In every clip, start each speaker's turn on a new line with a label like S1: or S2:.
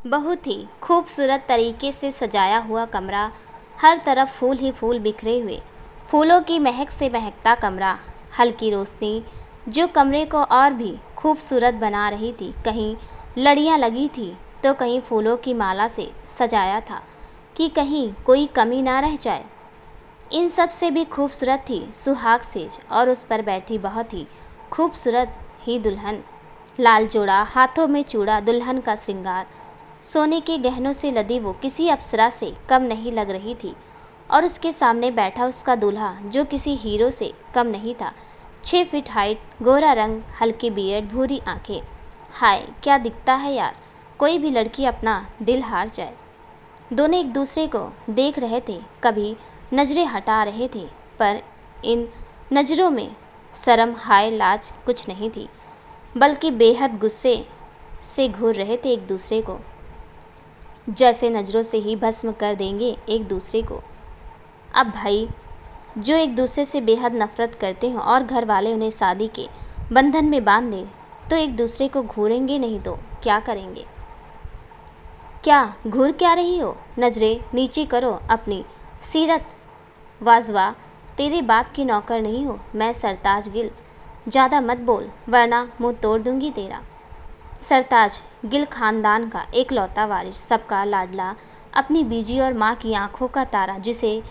S1: बहुत ही खूबसूरत तरीके से सजाया हुआ कमरा, हर तरफ फूल ही फूल बिखरे हुए, फूलों की महक से महकता कमरा, हल्की रोशनी जो कमरे को और भी खूबसूरत बना रही थी। कहीं लड़ियाँ लगी थी तो कहीं फूलों की माला से सजाया था कि कहीं कोई कमी ना रह जाए। इन सब से भी खूबसूरत थी सुहाग सेज और उस पर बैठी बहुत ही खूबसूरत ही दुल्हन। लाल जोड़ा, हाथों में चूड़ा, दुल्हन का श्रृंगार, सोने के गहनों से लदी वो किसी अप्सरा से कम नहीं लग रही थी। और उसके सामने बैठा उसका दूल्हा जो किसी हीरो से कम नहीं था। 6 फीट हाइट, गोरा रंग, हल्की बियर्ड, भूरी आंखें। हाय क्या दिखता है यार, कोई भी लड़की अपना दिल हार जाए। दोनों एक दूसरे को देख रहे थे, कभी नजरें हटा रहे थे, पर इन नज़रों में शर्म, हाय, लाज कुछ नहीं थी, बल्कि बेहद गुस्से से घूर रहे थे एक दूसरे को, जैसे नज़रों से ही भस्म कर देंगे एक दूसरे को। अब भाई जो एक दूसरे से बेहद नफरत करते हों और घर वाले उन्हें शादी के बंधन में बांध दें तो एक दूसरे को घूरेंगे नहीं तो क्या करेंगे। क्या घूर क्या रही हो, नज़रें नीचे करो अपनी। सीरत वाजवा, तेरे बाप की नौकर नहीं हो मैं, सरताज गिल। ज़्यादा मत बोल वरना मुंह तोड़ दूंगी तेरा। सरताज गिल खानदान का एकलौता वारिस, सबका लाडला, अपनी बीजी और माँ की आंखों का तारा, जिसे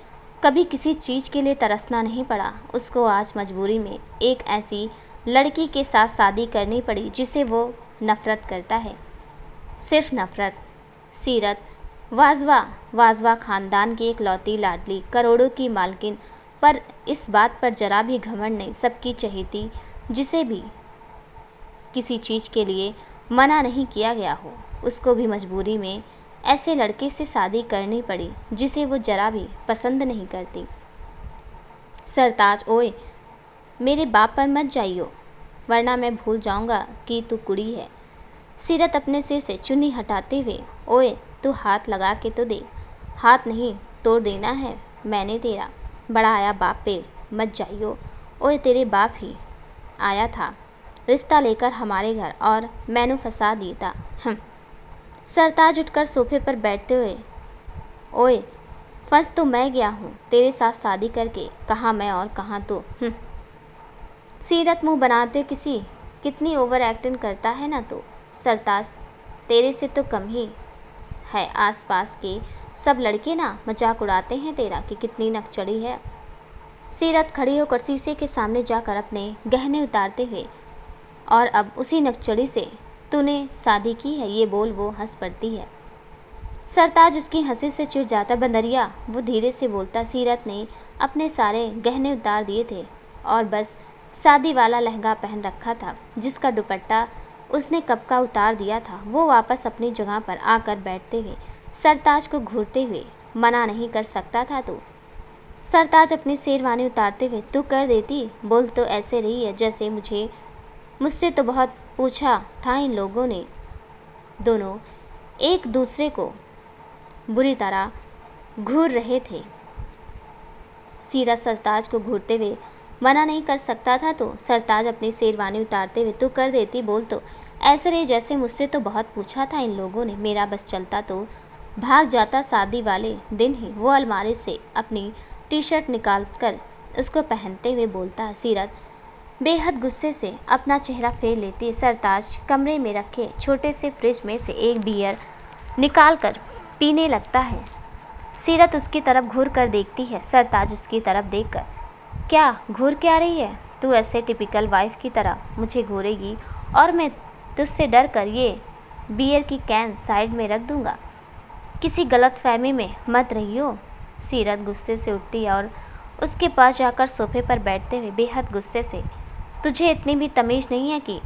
S1: कभी किसी चीज़ के लिए तरसना नहीं पड़ा, उसको आज मजबूरी में एक ऐसी लड़की के साथ शादी करनी पड़ी जिसे वो नफ़रत करता है, सिर्फ नफ़रत। सीरत वाजवा खानदान की एकलौती लाडली, करोड़ों की मालकिन, पर इस बात पर जरा भी घमंड नहीं, सबकी चहेती, जिसे भी किसी चीज़ के लिए मना नहीं किया गया हो, उसको भी मजबूरी में ऐसे लड़के से शादी करनी पड़ी जिसे वो जरा भी पसंद नहीं करती। सरताज, ओए मेरे बाप पर मत जाइयो वरना मैं भूल जाऊंगा कि तू कुड़ी है। सीरत अपने सिर से चुन्नी हटाते हुए, ओए तू हाथ लगा के तो दे। हाथ नहीं तोड़ देना है मैंने तेरा, बड़ा आया बाप पे मत जाइयो। ओए तेरे बाप ही आया था रिश्ता लेकर हमारे घर और मैंने फंसा दिया था। सरताज उठकर सोफे पर बैठते हुए, ओए फंस तो मैं गया हूँ तेरे साथ शादी करके, कहाँ मैं और कहाँ तो। सीरत मुंह बनाते हुए, कितनी ओवर एक्टिंग करता है ना तो। सरताज, तेरे से तो कम ही है, आसपास के सब लड़के ना मजाक उड़ाते हैं तेरा कि कितनी नकचड़ी है। सीरत खड़ी होकर शीशे के सामने जाकर अपने गहने उतारते हुए, और अब उसी नकचड़ी से तूने शादी की है ये बोल वो हंस पड़ती है। सरताज उसकी हंसी से चिढ़ जाता, बंदरिया, वो धीरे से बोलता। सीरत ने अपने सारे गहने उतार दिए थे और बस शादी वाला लहंगा पहन रखा था जिसका दुपट्टा उसने कब का उतार दिया था। वो वापस अपनी जगह पर आकर बैठते हुए सरताज को घूरते हुए, मना नहीं कर सकता था तू। सरताज अपनी शेरवानी उतारते हुए, तू कर देती, बोल तो ऐसे रही है जैसे मुझसे तो बहुत पूछा था। इन लोगों ने दोनों एक दूसरे को बुरी तरह घूर रहे थे। सीरत सरताज को घूरते हुए मना नहीं कर सकता था तो सरताज अपनी शेरवानी उतारते हुए, तू कर देती, बोल तो ऐसे रहे जैसे मुझसे तो बहुत पूछा था। इन लोगों ने मेरा बस चलता तो भाग जाता शादी वाले दिन ही। वो अलमारी से अपनी टी शर्ट निकाल कर उसको पहनते हुए बोलता। सीरत बेहद गुस्से से अपना चेहरा फेर लेती। सरताज कमरे में रखे छोटे से फ्रिज में से एक बियर निकाल कर पीने लगता है। सीरत उसकी तरफ घूर कर देखती है। सरताज उसकी तरफ देखकर, क्या घूर क्या रही है तू, ऐसे टिपिकल वाइफ की तरह मुझे घूरेगी और मैं तुझसे डर कर ये बियर की कैन साइड में रख दूंगा, किसी गलत फहमी में मत रहियो। सीरत गुस्से से उठती है और उसके पास जाकर सोफे पर बैठते हुए बेहद गुस्से से, तुझे इतनी भी तमीज़ नहीं है कि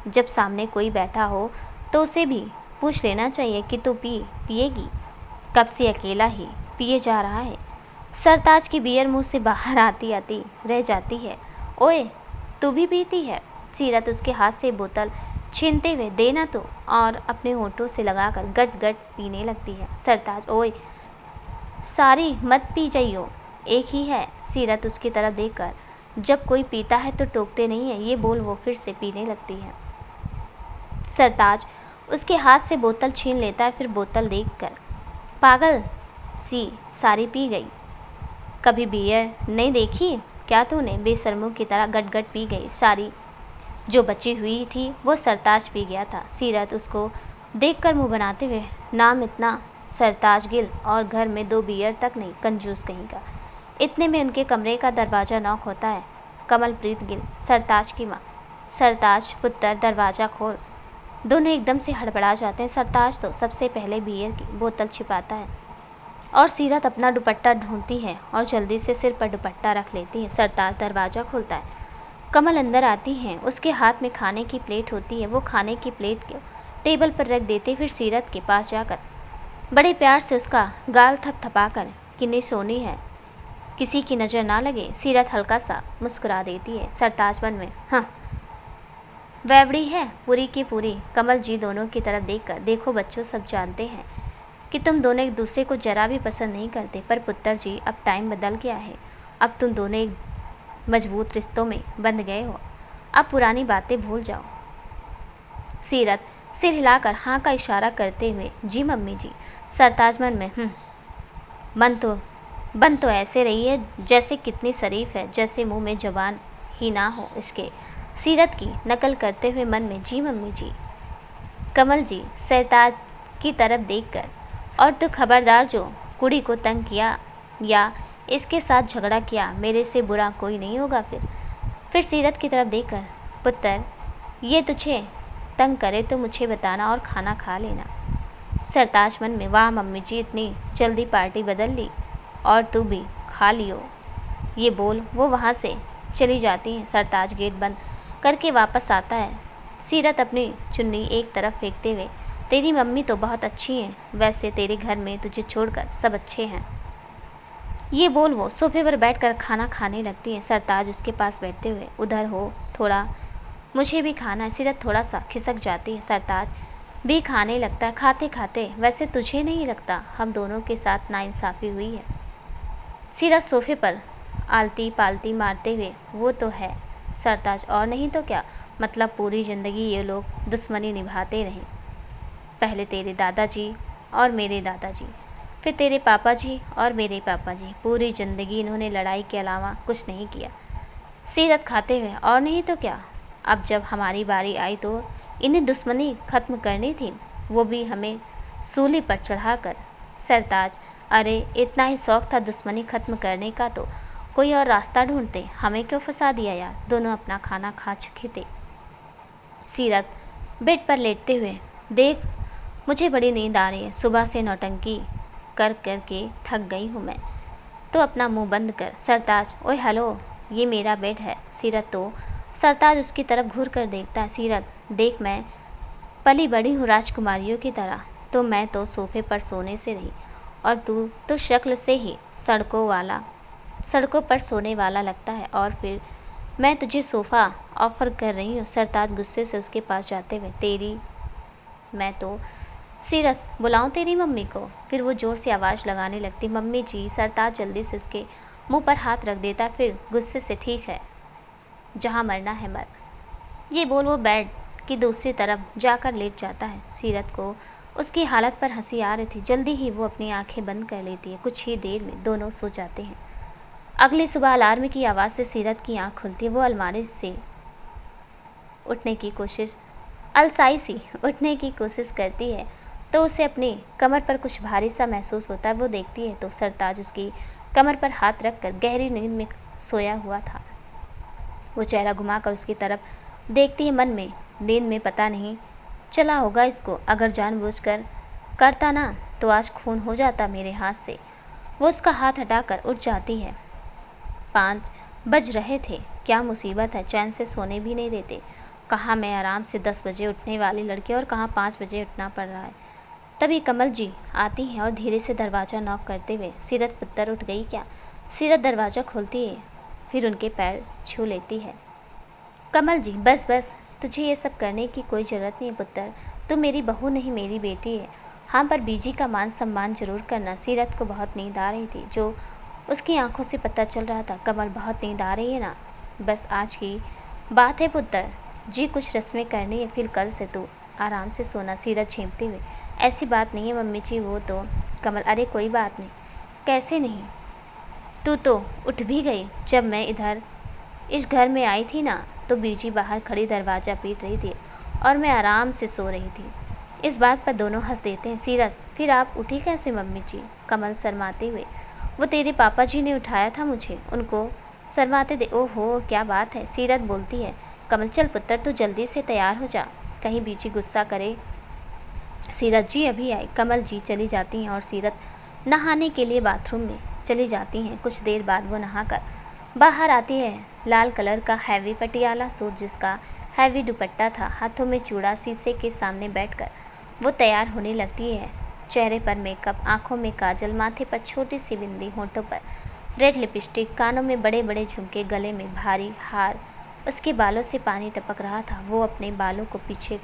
S1: जब सामने कोई बैठा हो तो उसे भी पूछ लेना चाहिए कि तू पिएगी, कब से अकेला ही पिए जा रहा है। सरताज की बियर मुंह से बाहर आती आती रह जाती है। ओए तू भी पीती है। सीरत उसके हाथ से बोतल छीनते हुए, देना तो, और अपने होठों से लगाकर गट गट पीने लगती है। सरताज, ओए सारी मत पी जाइयो, एक ही है। सीरत उसकी तरफ देखकर, जब कोई पीता है तो टोकते नहीं है, ये बोल वो फिर से पीने लगती है। सरताज उसके हाथ से बोतल छीन लेता है। फिर बोतल देखकर पागल सी सारी पी गई। कभी बियर नहीं देखी क्या तूने? बेशर्मों की तरह गट पी गई सारी। जो बची हुई थी वो सरताज पी गया था। सीरत उसको देखकर मुंह बनाते हुए, नाम इतना सरताज गिल और घर में 2 बियर तक नहीं, कंजूस कहीं का। इतने में उनके कमरे का दरवाज़ा नॉक होता है। कमलप्रीत गिल, सरताज की माँ। सरताज पुत्र दरवाज़ा खोल। दोनों एकदम से हड़बड़ा जाते हैं। सरताज तो सबसे पहले बियर की बोतल छिपाता है और सीरत अपना दुपट्टा ढूंढती है और जल्दी से सिर पर दुपट्टा रख लेती है। सरताज दरवाज़ा खोलता है। कमल अंदर आती हैं। उसके हाथ में खाने की प्लेट होती है। वो खाने की प्लेट को टेबल पर रख देते, फिर सीरत के पास जाकर बड़े प्यार से उसका गाल थपथपाकर, किन्नी सोनी है, किसी की नज़र ना लगे। सीरत हल्का सा मुस्कुरा देती है। सरताज मन में, हाँ वैबड़ी है पूरी की पूरी। कमल जी दोनों की तरफ देखकर, देखो बच्चों, सब जानते हैं कि तुम दोनों एक दूसरे को जरा भी पसंद नहीं करते, पर पुत्र जी अब टाइम बदल गया है। अब तुम दोनों एक मजबूत रिश्तों में बंध गए हो। अब पुरानी बातें भूल जाओ। सीरत सिर हिलाकर हाँ का इशारा करते हुए, जी मम्मी जी। सरताज मन में, बन तो ऐसे रही है जैसे कितनी शरीफ है, जैसे मुंह में जबान ही ना हो इसके। सीरत की नकल करते हुए मन में, जी मम्मी जी। कमल जी सरताज की तरफ देखकर, और तो खबरदार जो कुड़ी को तंग किया या इसके साथ झगड़ा किया, मेरे से बुरा कोई नहीं होगा। फिर सीरत की तरफ देखकर, पुत्र ये तुझे तंग करे तो मुझे बताना और खाना खा लेना। सरताज मन में, वाह मम्मी जी, इतनी जल्दी पार्टी बदल ली, और तू भी खा लियो। ये बोल वो वहाँ से चली जाती हैं। सरताज गेट बंद करके वापस आता है। सीरत अपनी चुन्नी एक तरफ फेंकते हुए, तेरी मम्मी तो बहुत अच्छी हैं, वैसे तेरे घर में तुझे छोड़कर सब अच्छे हैं। ये बोल वो सोफे पर बैठकर खाना खाने लगती है। सरताज उसके पास बैठते हुए, उधर हो थोड़ा, मुझे भी खाना है। सीरत थोड़ा सा खिसक जाती है। सरताज भी खाने लगता है। खाते खाते, वैसे तुझे नहीं लगता हम दोनों के साथ नाइंसाफ़ी हुई है? सीरत सोफे पर आलती पालती मारते हुए, वो तो है सरताज, और नहीं तो क्या, मतलब पूरी ज़िंदगी ये लोग दुश्मनी निभाते रहें। पहले तेरे दादाजी और मेरे दादाजी, फिर तेरे पापा जी और मेरे पापा जी, पूरी ज़िंदगी इन्होंने लड़ाई के अलावा कुछ नहीं किया। सीरत खाते हुए, और नहीं तो क्या, अब जब हमारी बारी आई तो इन्हें दुश्मनी ख़त्म करनी थी, वो भी हमें सूली पर चढ़ाकर। सरताज, अरे इतना ही शौक़ था दुश्मनी ख़त्म करने का तो कोई और रास्ता ढूंढते, हमें क्यों फंसा दिया यार। दोनों अपना खाना खा चुके थे। सीरत बेड पर लेटते हुए, देख मुझे बड़ी नींद आ रही है, सुबह से नौटंकी कर के थक गई हूँ मैं, तो अपना मुंह बंद कर। सरताज, ओए हेलो, ये मेरा बेड है। सीरत तो सरताज उसकी तरफ घूर कर देखता है। सीरत, देख मैं पली बड़ी हूँ राजकुमारियों की तरह, तो मैं तो सोफे पर सोने से रही, और तू तो शक्ल से ही सड़कों पर सोने वाला लगता है, और फिर मैं तुझे सोफ़ा ऑफ़र कर रही हूँ। सरताज गुस्से से उसके पास जाते हुए, तेरी मैं तो। सीरत, बुलाऊं तेरी मम्मी को? फिर वो ज़ोर से आवाज़ लगाने लगती, मम्मी जी। सरताज जल्दी से उसके मुंह पर हाथ रख देता, फिर गुस्से से, ठीक है जहाँ मरना है मर। ये बोल वो बेड की दूसरी तरफ जाकर लेट जाता है। सीरत को उसकी हालत पर हंसी आ रही थी। जल्दी ही वो अपनी आंखें बंद कर लेती है। कुछ ही देर में दोनों सो जाते हैं। अगली सुबह अलार्म की आवाज़ से सीरत की आंख खुलती है। वो अलमारी से उठने की कोशिश करती है तो उसे अपनी कमर पर कुछ भारी सा महसूस होता है। वो देखती है तो सरताज उसकी कमर पर हाथ रखकर गहरी नींद में सोया हुआ था। वो चेहरा घुमाकर उसकी तरफ देखती है। मन में, नींद में पता नहीं चला होगा इसको, अगर जानबूझकर करता ना तो आज खून हो जाता मेरे हाथ से। वो उसका हाथ हटाकर उठ जाती है। 5 बज रहे थे। क्या मुसीबत है, चैन से सोने भी नहीं देते। कहाँ मैं आराम से 10 बजे उठने वाली लड़की और कहाँ 5 बजे उठना पड़ रहा है। तभी कमल जी आती हैं और धीरे से दरवाज़ा नॉक करते हुए, सीरत पुत्र उठ गई क्या? सीरत दरवाज़ा खोलती है, फिर उनके पैर छू लेती है। कमल जी, बस बस, तुझे ये सब करने की कोई ज़रूरत नहीं है पुत्र, तू मेरी बहू नहीं मेरी बेटी है। हाँ, पर बीजी का मान सम्मान जरूर करना। सीरत को बहुत नींद आ रही थी, जो उसकी आंखों से पता चल रहा था। कमल, बहुत नींद आ रही है ना? बस आज की बात है पुत्र जी, कुछ रस्में करनी है, फिर कल से तू आराम से सोना, सीरत छींपते हुए। ऐसी बात नहीं है मम्मी जी, वो तो। कमल, अरे कोई बात नहीं। कैसे नहीं, तू तो उठ भी गई। जब मैं इधर इस घर में आई थी ना, तो बीजी बाहर खड़ी दरवाज़ा पीट रही थी और मैं आराम से सो रही थी। इस बात पर दोनों हंस देते हैं। सीरत, फिर आप उठी कैसे मम्मी जी? कमल शर्माते हुए। वो तेरे पापा जी ने उठाया था मुझे, उनको शर्माते दे। ओहो, क्या बात है, सीरत बोलती है। कमल, चल पुत्र, तू जल्दी से तैयार हो जा, कहीं बीजी गुस्सा करे। सीरत जी अभी आई। कमल जी चली जाती हैं और सीरत नहाने के लिए बाथरूम में चली जाती हैं। कुछ देर बाद वो नहाकर बाहर आती है। लाल कलर का हैवी पटियाला सूट, जिसका हैवी दुपट्टा था, हाथों में चूड़ा, शीशे के सामने बैठकर वो तैयार होने लगती है। चेहरे पर मेकअप, आंखों में काजल, माथे पर छोटी सी बिंदी, होंठों पर रेड लिपस्टिक, कानों में बड़े बड़े झुमके, गले में भारी हार। उसके बालों से पानी टपक रहा था। वो अपने बालों को पीछे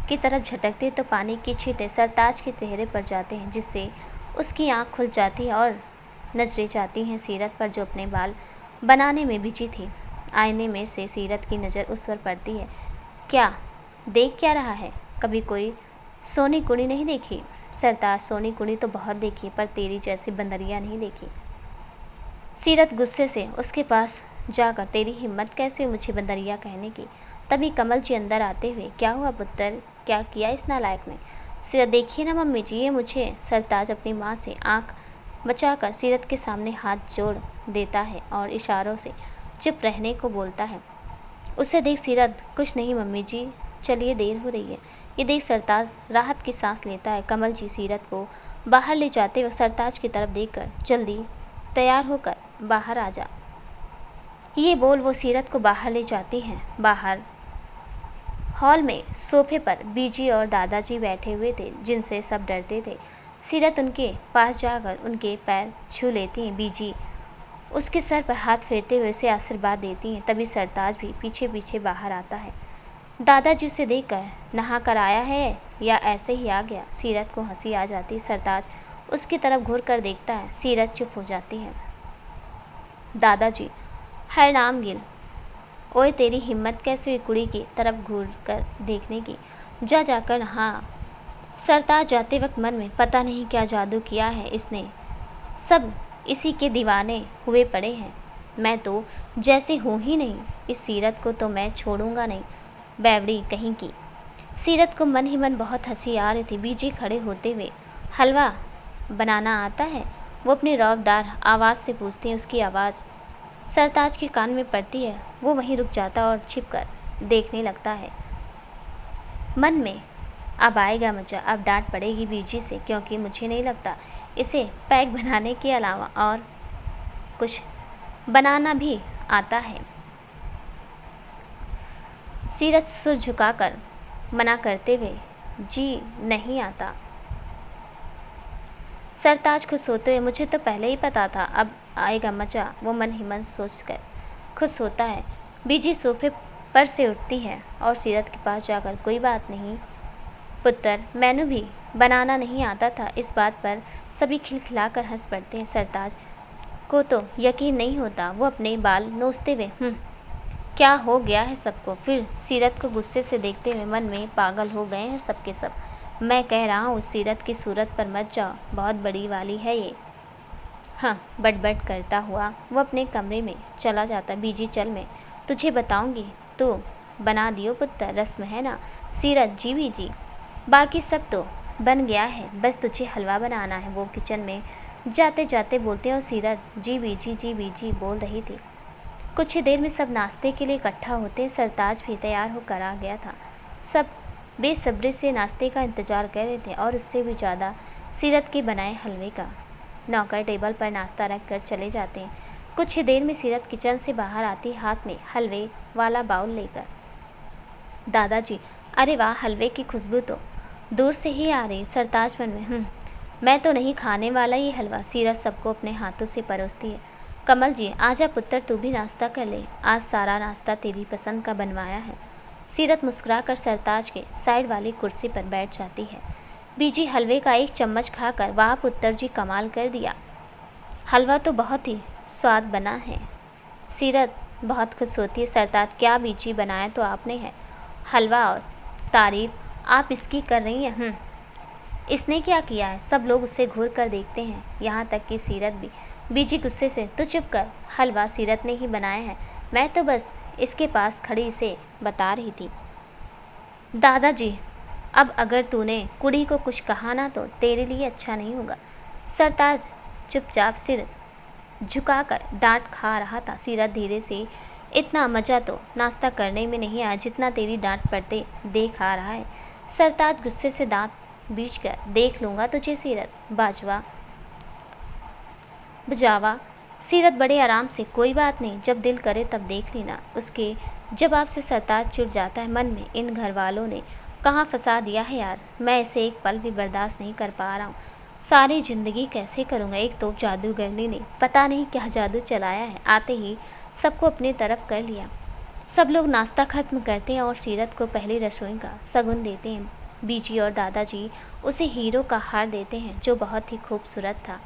S1: की तरफ झटकते तो पानी की छींटें सरताज के चेहरे पर जाते हैं, जिससे उसकी आंख खुल जाती है और नजरें जाती हैं सीरत पर, जो अपने बाल बनाने में बिजी थी। आईने में से सीरत की नज़र उस पर पड़ती है। क्या देख क्या रहा है? कभी कोई सोनी कुड़ी नहीं देखी? सरताज, सोनी कुड़ी तो बहुत देखी, पर तेरी जैसी बंदरिया नहीं देखी। सीरत गुस्से से उसके पास जाकर, तेरी हिम्मत कैसे हुई मुझे बंदरिया कहने की? तभी कमल जी अंदर आते हुए, क्या हुआ पुत्र, क्या किया इस नालायक ने? सीरत, देखिए ना मम्मी जी, ये मुझे। सरताज अपनी माँ से आंख बचाकर सीरत के सामने हाथ जोड़ देता है और इशारों से चुप रहने को बोलता है। उसे देख सीरत, कुछ नहीं मम्मी जी, चलिए देर हो रही है। ये देख सरताज राहत की सांस लेता है। कमल जी सीरत को बाहर ले जाते वक्त सरताज की तरफ देखकर, जल्दी तैयार होकर बाहर आ जा, ये बोल वो सीरत को बाहर ले जाती हैं। बाहर हॉल में सोफे पर बीजी और दादाजी बैठे हुए थे, जिनसे सब डरते थे। सीरत उनके पास जाकर उनके पैर छू लेती हैं। बीजी उसके सर पर हाथ फेरते हुए उसे आशीर्वाद देती हैं। तभी सरताज भी पीछे पीछे बाहर आता है। दादाजी उसे देखकर, नहा कर आया है या ऐसे ही आ गया? सीरत को हंसी आ जाती। सरताज उसकी तरफ घूर कर देखता है। सीरत चुप हो जाती है। दादाजी, है नाम गिल। ओए, तेरी हिम्मत कैसे हुई कुड़ी की तरफ घूर कर देखने की? जा जाकर नहा। सरताज जाते वक्त मन में, पता नहीं क्या जादू किया है इसने, सब इसी के दीवाने हुए पड़े हैं। मैं तो जैसे हूँ ही नहीं, इस सीरत को तो मैं छोड़ूंगा नहीं, बैवड़ी कहीं की। सीरत को मन ही मन बहुत हंसी आ रही थी। बीजी खड़े होते हुए, हलवा बनाना आता है? वो अपनी रौबदार आवाज़ से पूछती है। उसकी आवाज़ सरताज के कान में पड़ती है। वो वहीं रुक जाता और छिप कर देखने लगता है। मन में, अब आएगा मजा, अब डांट पड़ेगी बीजी से, क्योंकि मुझे नहीं लगता इसे पैक बनाने के अलावा और कुछ बनाना भी आता है। सीरत सुर झुकाकर मना करते हुए, जी नहीं आता। सरताज खुश होते हुए, मुझे तो पहले ही पता था अब आएगा मजा, वो मन ही मन सोचकर खुश होता है। बीजी सोफे पर से उठती है और सीरत के पास जाकर, कोई बात नहीं पुत्र, मैंने भी बनाना नहीं आता था। इस बात पर सभी खिलखिलाकर हंस पड़ते हैं। सरताज को तो यकीन नहीं होता। वो अपने बाल नोचते हुए, क्या हो गया है सबको? फिर सीरत को गुस्से से देखते हुए, मन में, पागल हो गए हैं सबके सब। मैं कह रहा हूँ सीरत की सूरत पर मत जाओ, बहुत बड़ी वाली है ये। हाँ, बट करता हुआ वो अपने कमरे में चला जाता। बीजी, चल मैं तुझे बताऊंगी, तू बना दियो पुत्र, रस्म है ना? सीरत, जी बीजी, बाकी सब तो बन गया है, बस तुझे हलवा बनाना है। वो किचन में जाते जाते बोलते हैं और सीरत, जी बीजी बोल रही थी। कुछ ही देर में सब नाश्ते के लिए इकट्ठा होते। सरताज भी तैयार होकर आ गया था। सब बेसब्री से नाश्ते का इंतज़ार कर रहे थे और उससे भी ज़्यादा सीरत के बनाए हलवे का। नौकर टेबल पर नाश्ता रख कर चले जाते हैं। कुछ ही देर में सीरत किचन से बाहर आती, हाथ में हलवे वाला बाउल लेकर। दादाजी, अरे वाह, हलवे की खुशबू तो दूर से ही आ रही। सरताज मन में, मैं तो नहीं खाने वाला ये हलवा। सीरत सबको अपने हाथों से परोसती है। कमल जी, आजा पुत्र, तू भी नाश्ता कर ले, आज सारा नाश्ता तेरी पसंद का बनवाया है। सीरत मुस्कुराकर सरताज के साइड वाली कुर्सी पर बैठ जाती है। बीजी हलवे का एक चम्मच खाकर, वाह पुत्र जी, कमाल कर दिया, हलवा तो बहुत ही स्वाद बना है। सीरत बहुत खुश होती है। सरताज, क्या बीजी, बनाया तो आपने है, हलवा और तारीफ आप इसकी कर रही हैं? इसने क्या किया है? सब लोग उसे घूर कर देखते हैं, यहाँ तक कि सीरत भी। बीजी गुस्से से, तू चुप कर, हलवा सीरत ने ही बनाया है, मैं तो बस इसके पास खड़ी से बता रही थी। दादाजी, अब अगर तूने कुड़ी को कुछ कहा ना तो तेरे लिए अच्छा नहीं होगा। सरताज चुपचाप सिर झुकाकर डांट खा रहा था। सीरत धीरे से, इतना मज़ा तो नाश्ता करने में नहीं आया जितना तेरी डांट पड़ते देख आ रहा है। सरताज गुस्से से दांत बीच कर, देख लूँगा तुझे सीरत, बजावा। सीरत बड़े आराम से, कोई बात नहीं, जब दिल करे तब देख लेना। उसके जवाब से सरताज चिढ़ जाता है। मन में, इन घर वालों ने कहाँ फंसा दिया है यार, मैं इसे एक पल भी बर्दाश्त नहीं कर पा रहा हूँ। सारी ज़िंदगी कैसे करूँगा। एक तो जादूगरनी ने पता नहीं क्या जादू चलाया है, आते ही सबको अपनी तरफ कर लिया। सब लोग नाश्ता ख़त्म करते हैं और सीरत को पहली रसोई का शगुन देते हैं। बीजी और दादाजी उसे हीरो का हार देते हैं जो बहुत ही खूबसूरत था।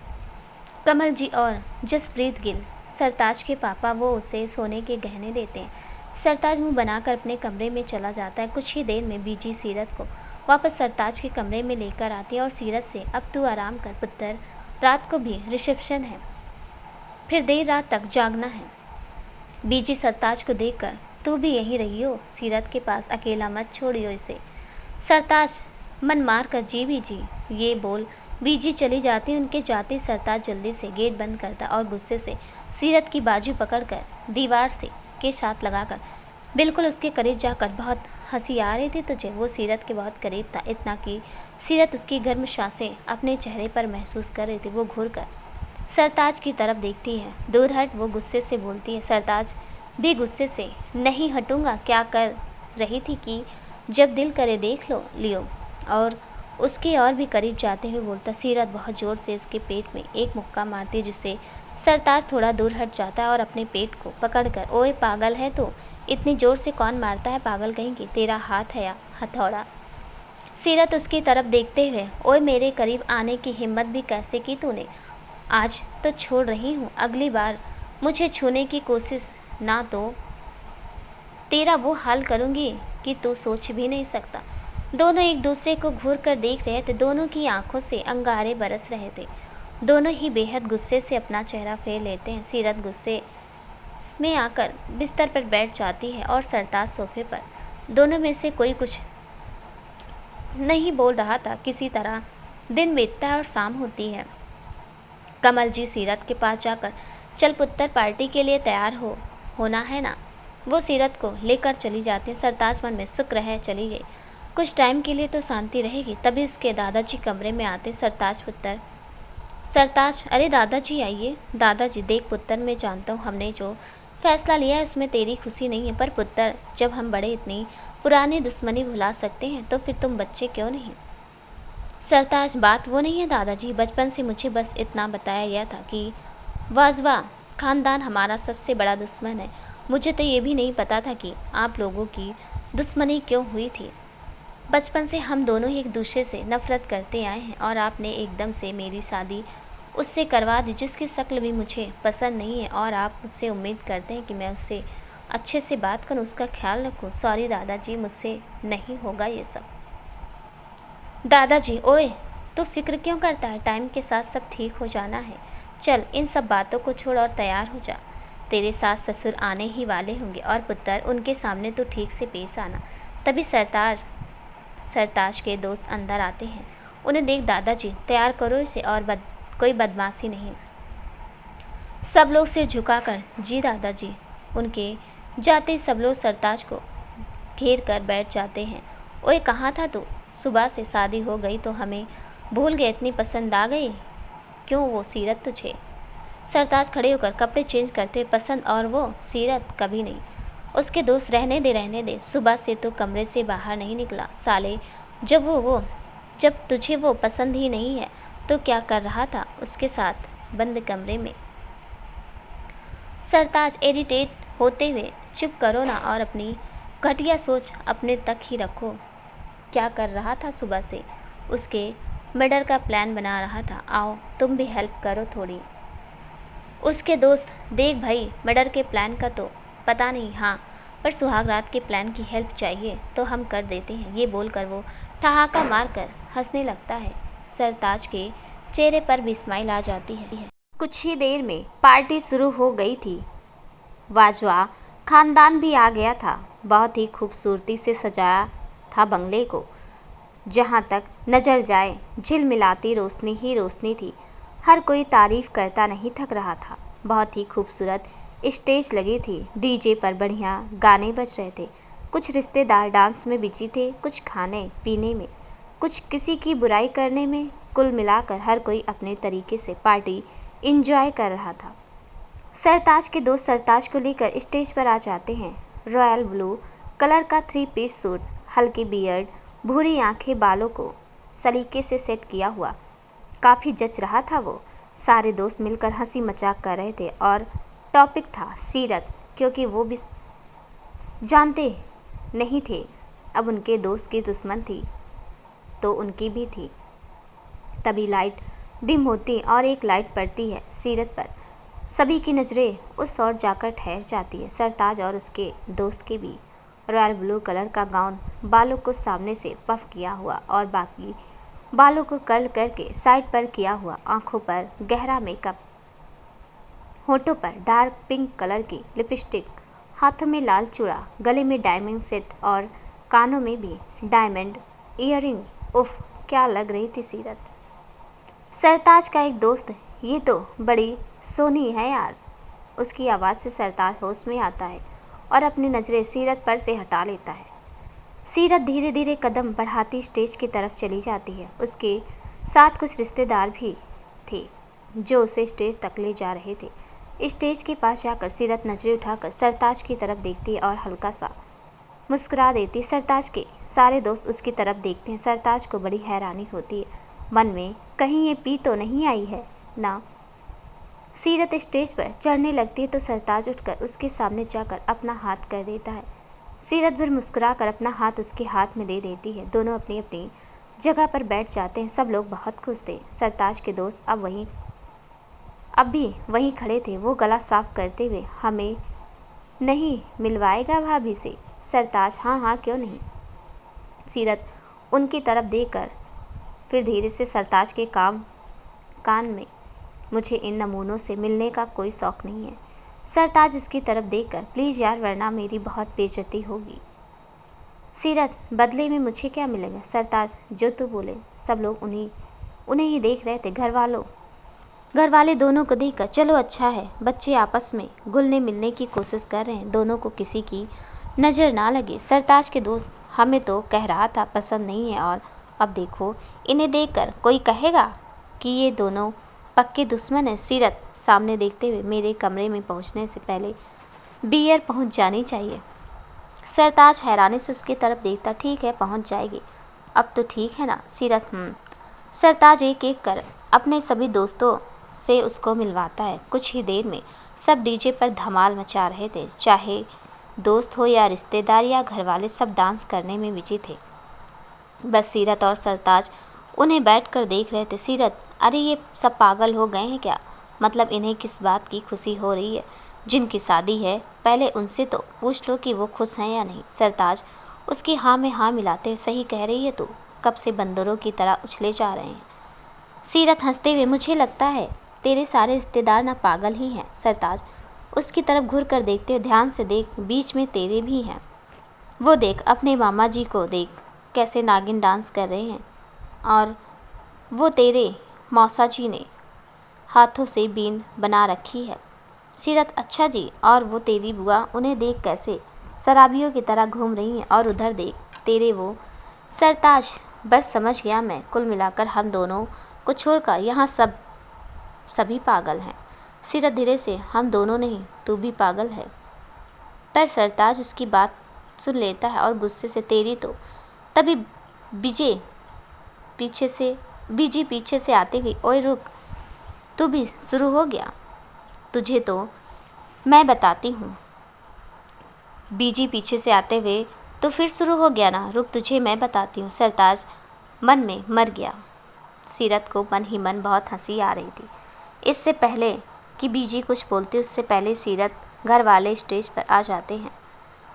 S1: कमल जी और जसप्रीत गिल, सरताज के पापा, वो उसे सोने के गहने देते हैं। सरताज मुंह बनाकर अपने कमरे में चला जाता है। कुछ ही देर में बीजी सीरत को वापस सरताज के कमरे में लेकर आती है और सीरत से, अब तू आराम कर पुत्र, रात को भी रिसेप्शन है, फिर देर रात तक जागना है। बीजी सरताज को देखकर, तू भी यहीं रहियो, सीरत के पास अकेला मत छोड़ियो इसे। सरताज मन मार कर, जी बीजी, ये बोल बीजी चली जाती। उनके जाते सरताज जल्दी से गेट बंद करता और गुस्से से सीरत की बाजू पकड़कर दीवार से के साथ लगाकर बिल्कुल उसके करीब जाकर, बहुत हंसी आ रही थी तुझे। वो सीरत के बहुत करीब था, इतना कि सीरत उसकी गर्म सांसें अपने चेहरे पर महसूस कर रही थी। वो घूर कर सरताज की तरफ देखती है। दूर हट, वो गुस्से से बोलती है। सरताज भी गुस्से से, नहीं हटूंगा, क्या कर रही थी कि जब दिल करे देख लियो। और उसके और भी करीब जाते हुए बोलता। सीरत बहुत ज़ोर से उसके पेट में एक मुक्का मारती है जिससे सरताज थोड़ा दूर हट जाता है और अपने पेट को पकड़कर, ओए पागल है तो, इतनी ज़ोर से कौन मारता है पागल कहेंगी, तेरा हाथ है या हथौड़ा। सीरत उसकी तरफ देखते हुए, ओए मेरे करीब आने की हिम्मत भी कैसे की तूने, आज तो छोड़ रही हूँ, अगली बार मुझे छूने की कोशिश ना तो तेरा वो हाल करूँगी कि तू सोच भी नहीं सकता। दोनों एक दूसरे को घूर कर देख रहे थे। दोनों की आंखों से अंगारे बरस रहे थे। दोनों ही बेहद गुस्से से अपना चेहरा फेर लेते हैं। सीरत गुस्से में आकर बिस्तर पर बैठ जाती है और सरताज सोफे पर। दोनों में से कोई कुछ नहीं बोल रहा था। किसी तरह दिन बीतता है और शाम होती है। कमल जी सीरत के पास जाकर, चल पुत्र, पार्टी के लिए तैयार होना है ना। वो सीरत को लेकर चली जाती है। सरताज मन में, शुक्र है चली गई, कुछ टाइम के लिए तो शांति रहेगी। तभी उसके दादाजी कमरे में आते। सरताज पुत्र, सरताज, अरे दादाजी आइए। दादाजी, देख पुत्र, मैं जानता हूँ हमने जो फैसला लिया है उसमें तेरी खुशी नहीं है, पर पुत्र, जब हम बड़े इतनी पुरानी दुश्मनी भुला सकते हैं तो फिर तुम बच्चे क्यों नहीं। सरताज, बात वो नहीं है दादाजी, बचपन से मुझे बस इतना बताया गया था कि वाजवा खानदान हमारा सबसे बड़ा दुश्मन है। मुझे तो ये भी नहीं पता था कि आप लोगों की दुश्मनी क्यों हुई थी। बचपन से हम दोनों ही एक दूसरे से नफरत करते आए हैं और आपने एकदम से मेरी शादी उससे करवा दी जिसकी शक्ल भी मुझे पसंद नहीं है, और आप मुझसे उम्मीद करते हैं कि मैं उससे अच्छे से बात करूं, उसका ख्याल रखूं। सॉरी दादाजी, मुझसे नहीं होगा ये सब। दादाजी, ओए तू फिक्र क्यों करता है, टाइम के साथ सब ठीक हो जाना है। चल इन सब बातों को छोड़ और तैयार हो जा, तेरे सास ससुर आने ही वाले होंगे, और पुत्र उनके सामने तो ठीक से पेश आना। तभी सरताज के दोस्त अंदर आते हैं। उन्हें देख, दादाजी तैयार करो इसे, और कोई बदमाशी नहीं। सब लोग सिर झुकाकर, जी दादाजी। उनके जाते सब लोग सरताज को घेर कर बैठ जाते हैं। ओए कहाँ था तू, सुबह से शादी हो गई तो हमें भूल गए, इतनी पसंद आ गई क्यों वो सीरत तुझे। सरताज खड़े होकर कपड़े चेंज करते, पसंद और वो सीरत कभी नहीं। उसके दोस्त, रहने दे, सुबह से तो कमरे से बाहर नहीं निकला साले, जब तुझे वो पसंद ही नहीं है तो क्या कर रहा था उसके साथ बंद कमरे में। सरताज इरिटेट होते हुए, चुप करो ना और अपनी घटिया सोच अपने तक ही रखो। क्या कर रहा था सुबह से, उसके मर्डर का प्लान बना रहा था, आओ तुम भी हेल्प करो थोड़ी। उसके दोस्त, देख भाई, मर्डर के प्लान का तो पता नहीं, हाँ पर सुहाग रात के प्लान की हेल्प चाहिए तो हम कर देते हैं। ये बोलकर वो ठहाका मारकर हंसने लगता है। सरताज के चेहरे पर भी स्माइल आ जाती है। कुछ ही देर में पार्टी शुरू हो गई थी। वाजवा खानदान भी आ गया था। बहुत ही खूबसूरती से सजाया था बंगले को। जहाँ तक नज़र जाए झिलमिलाती रोशनी ही रोशनी थी। हर कोई तारीफ करता नहीं थक रहा था। बहुत ही खूबसूरत स्टेज लगी थी। डीजे पर बढ़िया गाने बज रहे थे। कुछ रिश्तेदार डांस में बिजी थे, कुछ खाने पीने में, कुछ किसी की बुराई करने में। कुल मिलाकर हर कोई अपने तरीके से पार्टी एंजॉय कर रहा था। सरताज के दोस्त सरताज को लेकर स्टेज पर आ जाते हैं। रॉयल ब्लू कलर का 3 पीस सूट, हल्की बियर्ड, भूरी आंखें, बालों को सलीके से सेट किया हुआ काफ़ी जच रहा था वो। सारे दोस्त मिलकर हंसी मजाक कर रहे थे और टॉपिक था सीरत, क्योंकि वो भी जानते नहीं थे अब उनके दोस्त की दुश्मन थी तो उनकी भी थी। तभी लाइट डिम होती और एक लाइट पड़ती है सीरत पर। सभी की नज़रें उस ओर जाकर ठहर जाती है। सरताज और उसके दोस्त के भी रॉयल ब्लू कलर का गाउन, बालों को सामने से पफ किया हुआ और बाकी बालों को कर्ल करके साइड पर किया हुआ, आंखों पर गहरा मेकअप, होठों पर डार्क पिंक कलर की लिपस्टिक, हाथों में लाल चूड़ा, गले में डायमंड सेट और कानों में भी डायमंड ईयरिंग। उफ, क्या लग रही थी सीरत। सरताज का एक दोस्त, ये तो बड़ी सोनी है यार। उसकी आवाज़ से सरताज होश में आता है और अपनी नज़रें सीरत पर से हटा लेता है। सीरत धीरे धीरे कदम बढ़ाती स्टेज की तरफ चली जाती है। उसके साथ कुछ रिश्तेदार भी थे जो उसे स्टेज तक ले जा रहे थे। स्टेज के पास जाकर सीरत नज़रें उठाकर सरताज की तरफ देखती है और हल्का सा मुस्कुरा देती। सरताज के सारे दोस्त उसकी तरफ देखते हैं। सरताज को बड़ी हैरानी होती है मन में, कहीं ये पी तो नहीं आई है ना। सीरत स्टेज पर चढ़ने लगती है तो सरताज उठकर उसके सामने जाकर अपना हाथ कर देता है। सीरत फिर मुस्कुरा कर अपना हाथ उसके हाथ में दे देती है। दोनों अपनी अपनी जगह पर बैठ जाते हैं। सब लोग बहुत खुश थे। सरताज के दोस्त अब भी वहीं खड़े थे। वो गला साफ करते हुए, हमें नहीं मिलवाएगा भाभी से? सरताज, हाँ हाँ क्यों नहीं। सीरत उनकी तरफ देखकर फिर धीरे से सरताज के कान में, मुझे इन नमूनों से मिलने का कोई शौक़ नहीं है। सरताज उसकी तरफ देखकर, प्लीज़ यार वरना मेरी बहुत बेइज्जती होगी। सीरत, बदले में मुझे क्या मिलेगा? सरताज, जो तू बोले। सब लोग उन्हें ही देख रहे थे। घर वाले दोनों को देखकर, चलो अच्छा है, बच्चे आपस में घुलने मिलने की कोशिश कर रहे हैं, दोनों को किसी की नज़र ना लगे। सरताज के दोस्त, हमें तो कह रहा था पसंद नहीं है और अब देखो इन्हें देखकर कोई कहेगा कि ये दोनों पक्के दुश्मन हैं। सीरत सामने देखते हुए, मेरे कमरे में पहुंचने से पहले बियर पहुंच जानी चाहिए। सरताज हैरानी से उसकी तरफ देखता, ठीक है पहुंच जाएगी, अब तो ठीक है ना। सीरत, सरताज एक एक कर अपने सभी दोस्तों से उसको मिलवाता है। कुछ ही देर में सब डीजे पर धमाल मचा रहे थे। चाहे दोस्त हो या रिश्तेदार या घर वाले, सब डांस करने में बिजी थे। बस सीरत और सरताज उन्हें बैठकर देख रहे थे। सीरत, अरे ये सब पागल हो गए हैं क्या? मतलब इन्हें किस बात की खुशी हो रही है? जिनकी शादी है पहले उनसे तो पूछ लो कि वो खुश हैं या नहीं। सरताज उसकी हाँ में हाँ मिलाते हुए, सही कह रही है तू, कब से बंदरों की तरह उछले जा रहे हैं। सीरत हंसते हुए, मुझे लगता है तेरे सारे रिश्तेदार ना पागल ही हैं। सरताज उसकी तरफ घूर कर देखते हुए, ध्यान से देख, बीच में तेरे भी हैं। वो देख, अपने मामा जी को देख कैसे नागिन डांस कर रहे हैं, और वो तेरे मौसा जी ने हाथों से बीन बना रखी है। सीरत, अच्छा जी, और वो तेरी बुआ, उन्हें देख कैसे शराबियों की तरह घूम रही हैं, और उधर देख तेरे वो। सरताज, बस समझ गया मैं, कुल मिलाकर हम दोनों को छोड़कर यहाँ सभी पागल हैं। सीरत धीरे से, हम दोनों नहीं, तू भी पागल है। पर सरताज उसकी बात सुन लेता है और गुस्से से, तेरी तो। तभी बीजी पीछे से आते हुए, ओए रुक, तू भी शुरू हो गया? तुझे तो मैं बताती हूँ। बीजी पीछे से आते हुए, तो फिर शुरू हो गया ना, रुक तुझे मैं बताती हूँ। सरताज मन में मर गया। सीरत को मन ही मन बहुत हंसी आ रही थी। इससे पहले कि बीजी कुछ बोलती, उससे पहले सीरत घर वाले स्टेज पर आ जाते हैं।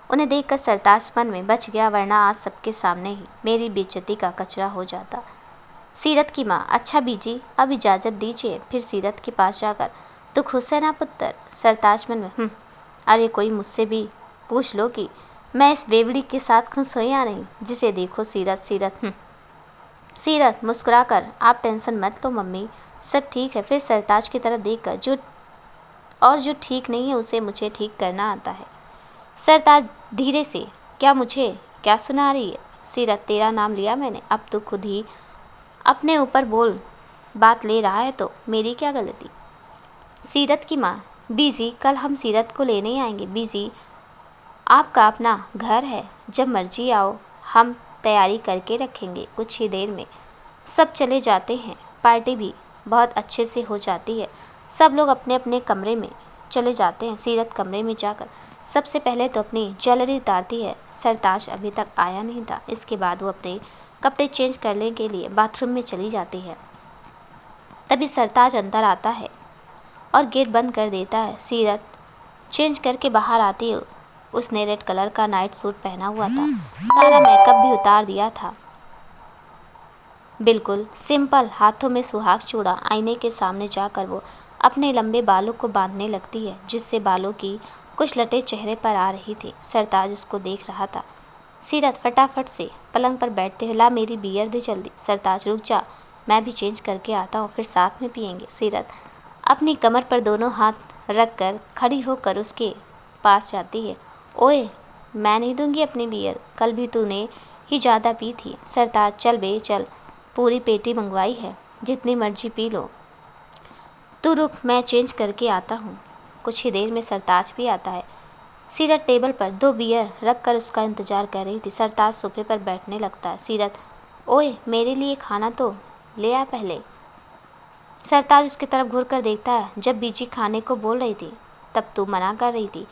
S1: उन्हें देखकर सरताज मन में बच गया, वरना आज सबके सामने ही मेरी बेइज्जती का कचरा हो जाता। सीरत की माँ, अच्छा बीजी, अब इजाज़त दीजिए। फिर सीरत के पास जाकर, तू खुश है ना पुत्र? सरताज मन में, अरे कोई मुझसे भी पूछ लो कि मैं इस बेवड़ी के साथ खुश हूँ या नहीं। जिसे देखो सीरत सीरत। सीरत मुस्कुराकर, आप टेंशन मत लो मम्मी, सब ठीक है। फिर सरताज की तरफ देखकर, जो ठीक नहीं है उसे मुझे ठीक करना आता है। सरताज धीरे से, क्या सुना रही है? सीरत, तेरा नाम लिया मैंने, अब तो खुद ही अपने ऊपर बात ले रहा है, तो मेरी क्या गलती? सीरत की माँ, बीजी, कल हम सीरत को लेने आएंगे। बीजी, आपका अपना घर है, जब मर्जी आओ, हम तैयारी करके रखेंगे। कुछ ही देर में सब चले जाते हैं। पार्टी भी बहुत अच्छे से हो जाती है। सब लोग अपने अपने कमरे में चले जाते हैं। सीरत कमरे में जाकर सबसे पहले तो अपनी ज्वेलरी उतारती है। सरताज अभी तक आया नहीं था। इसके बाद वो अपने कपड़े चेंज करने के लिए बाथरूम में चली जाती है। तभी सरताज अंदर आता है और गेट बंद कर देता है। सीरत चेंज करके बाहर आती है। उसने रेड कलर का नाइट सूट पहना हुआ था, सारा मेकअप भी उतार दिया था, बिल्कुल सिंपल। हाथों में सुहाग चूड़ा। आईने के सामने जाकर वो अपने लंबे बालों को बांधने लगती है, जिससे बालों की कुछ लटें चेहरे पर आ रही थी। सरताज उसको देख रहा था। सीरत फटाफट से पलंग पर बैठते हुए, ला मेरी बियर दे जल्दी। सरताज, रुक जा, मैं भी चेंज करके आता हूँ, फिर साथ में पियेंगे। सीरत अपनी कमर पर दोनों हाथ रखकर खड़ी होकर उसके पास जाती है। ओए, मैं नहीं दूंगी अपनी बियर, कल भी तूने ही ज़्यादा पी थी। सरताज, चल बे चल, पूरी पेटी मंगवाई है, जितनी मर्जी पी लो। तू रुक, मैं चेंज करके आता हूँ। कुछ ही देर में सरताज भी आता है। सीरत टेबल पर 2 बियर रख कर उसका इंतज़ार कर रही थी। सरताज सोफे पर बैठने लगता है। सीरत, ओए, मेरे लिए खाना तो ले आ पहले। सरताज उसकी तरफ घूर कर देखता है। जब बीजी खाने को बोल रही थी, तब तू मना कर रही थी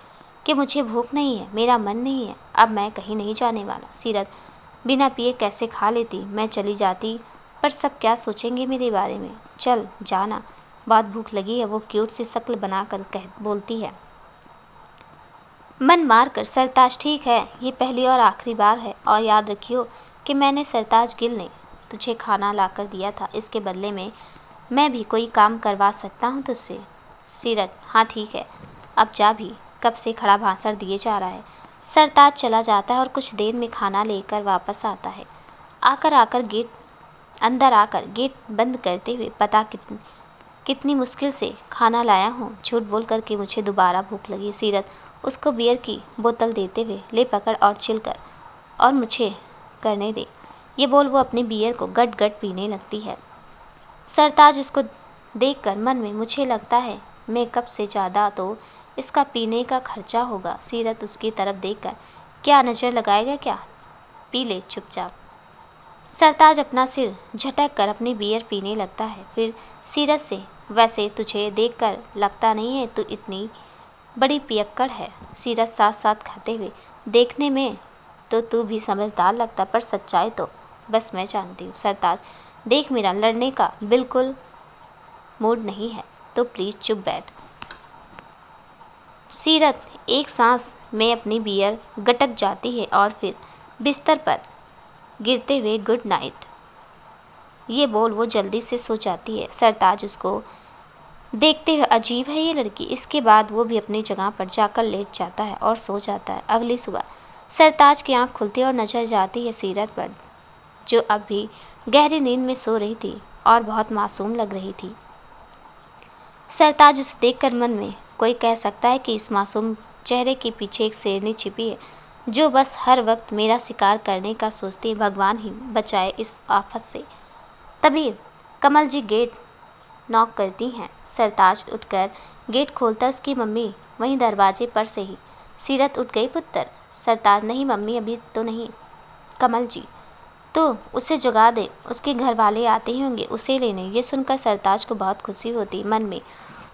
S1: कि मुझे भूख नहीं है, मेरा मन नहीं है। अब मैं कहीं नहीं जाने वाला। सीरत, बिना पिए कैसे खा लेती? मैं चली जाती, पर सब क्या सोचेंगे मेरे बारे में? चल जाना, बहुत भूख लगी है। वो क्यूट सी शक्ल बनाकर बोलती है मन मार कर। सरताज, ठीक है, ये पहली और आखिरी बार है, और याद रखियो कि मैंने सरताज गिल ने तुझे खाना लाकर दिया था। इसके बदले में मैं भी कोई काम करवा सकता हूँ तुझसे। सीरत, हाँ ठीक है, अब जा भी, कब से खड़ा भाषण दिए जा रहा है। सरताज चला जाता है और कुछ देर में खाना लेकर वापस आता है। अंदर आकर गेट बंद करते हुए, पता कितनी मुश्किल से खाना लाया हूँ, झूठ बोल कर के मुझे दोबारा भूख लगी। सीरत उसको बियर की बोतल देते हुए, ले पकड़ और चिल कर, और मुझे करने दे। ये बोल वो अपनी बियर को गट गट पीने लगती है। सरताज उसको देखकर मन में, मुझे लगता है मेकअप से ज़्यादा तो इसका पीने का खर्चा होगा। सीरत उसकी तरफ देखकर, क्या नज़र लगाएगा क्या? पी ले चुपचाप। सरताज अपना सिर झटक कर अपनी बियर पीने लगता है। फिर सीरत से, वैसे तुझे देखकर लगता नहीं है तू इतनी बड़ी पियक्कड़ है। सीरत साथ साथ खाते हुए, देखने में तो तू भी समझदार लगता, पर सच्चाई तो बस मैं जानती हूँ। सरताज, देख मेरा लड़ने का बिल्कुल मूड नहीं है, तो प्लीज़ चुप बैठ। सीरत एक सांस में अपनी बियर गटक जाती है और फिर बिस्तर पर गिरते हुए गुड नाइट ये बोल वो जल्दी से सो जाती है। सरताज उसको देखते हुए, अजीब है ये लड़की। इसके बाद वो भी अपनी जगह पर जाकर लेट जाता है और सो जाता है। अगली सुबह सरताज की आंख खुलती है और नजर जाती है सीरत पर, जो अब भी गहरी नींद में सो रही थी और बहुत मासूम लग रही थी। सरताज उसे देखकर मन में, कोई कह सकता है कि इस मासूम चेहरे के पीछे एक शेरनी छिपी है, जो बस हर वक्त मेरा शिकार करने का सोचती है। भगवान ही बचाए इस आफत से। तभी कमल जी गेट नॉक करती हैं। सरताज उठकर गेट खोलता, उसकी मम्मी वहीं दरवाजे पर से ही। सीरत, उठ गई पुत्र? सरताज, नहीं मम्मी, अभी तो नहीं। कमल जी, तो उसे जगा दे, उसके घर वाले आते ही होंगे उसे लेने। ये सुनकर सरताज को बहुत खुशी होती मन में,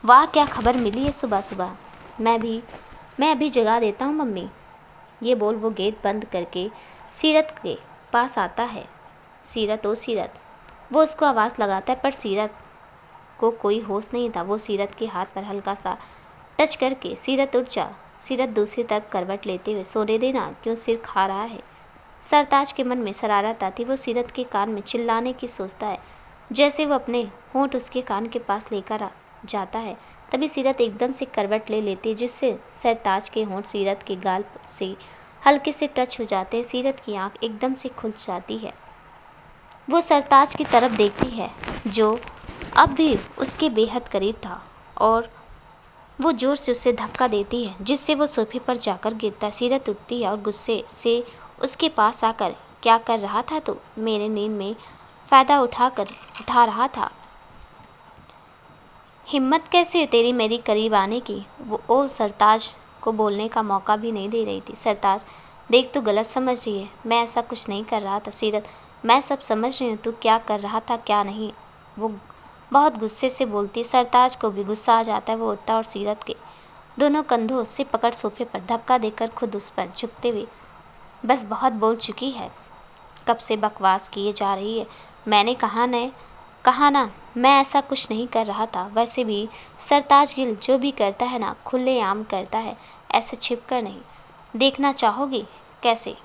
S1: वाह क्या खबर मिली है सुबह सुबह। मैं अभी जगा देता हूँ मम्मी। ये बोल वो गेट बंद करके सीरत के पास आता है। सीरत, ओ सीरत, वो उसको आवाज़ लगाता है, पर सीरत को कोई होश नहीं था। वो सीरत के हाथ पर हल्का सा टच करके, सीरत उठ जा, सीरत दूसरी तरफ करवट लेते हुए, सोने देना, क्यों सिर खा रहा है। सरताज के मन में शरारत आती, वो सीरत के कान में चिल्लाने की सोचता है। जैसे वो अपने होंठ उसके कान के पास लेकर जाता है, तभी सीरत एकदम से करवट ले लेती है, जिससे सरताज के होंठ सीरत के गाल से हल्के से टच हो जाते हैं। सीरत की आंख एकदम से खुल जाती है। वो सरताज की तरफ देखती है, जो अब भी उसके बेहद करीब था, और वो जोर से उसे धक्का देती है, जिससे वो सोफे पर जाकर गिरता है। सीरत उठती है और गुस्से से उसके पास आकर, क्या कर रहा था तू? मेरे नींद में फ़ायदा उठा रहा था। हिम्मत कैसे हुई तेरी मेरी करीब आने की? वो सरताज को बोलने का मौका भी नहीं दे रही थी। सरताज, देख तू गलत समझ रही है, मैं ऐसा कुछ नहीं कर रहा था। सीरत, मैं सब समझ रही हूँ, तू क्या कर रहा था क्या नहीं। वो बहुत गुस्से से बोलती। सरताज को भी गुस्सा आ जाता है। वो उठता और सीरत के दोनों कंधों से पकड़ सोफे पर धक्का देकर खुद उस पर झुकते हुए, बस बहुत बोल चुकी है, कब से बकवास किए जा रही है। मैंने कहा ना मैं ऐसा कुछ नहीं कर रहा था। वैसे भी सरताज गिल जो भी करता है ना, खुलेआम करता है, ऐसे छिप कर नहीं। देखना चाहोगी कैसे?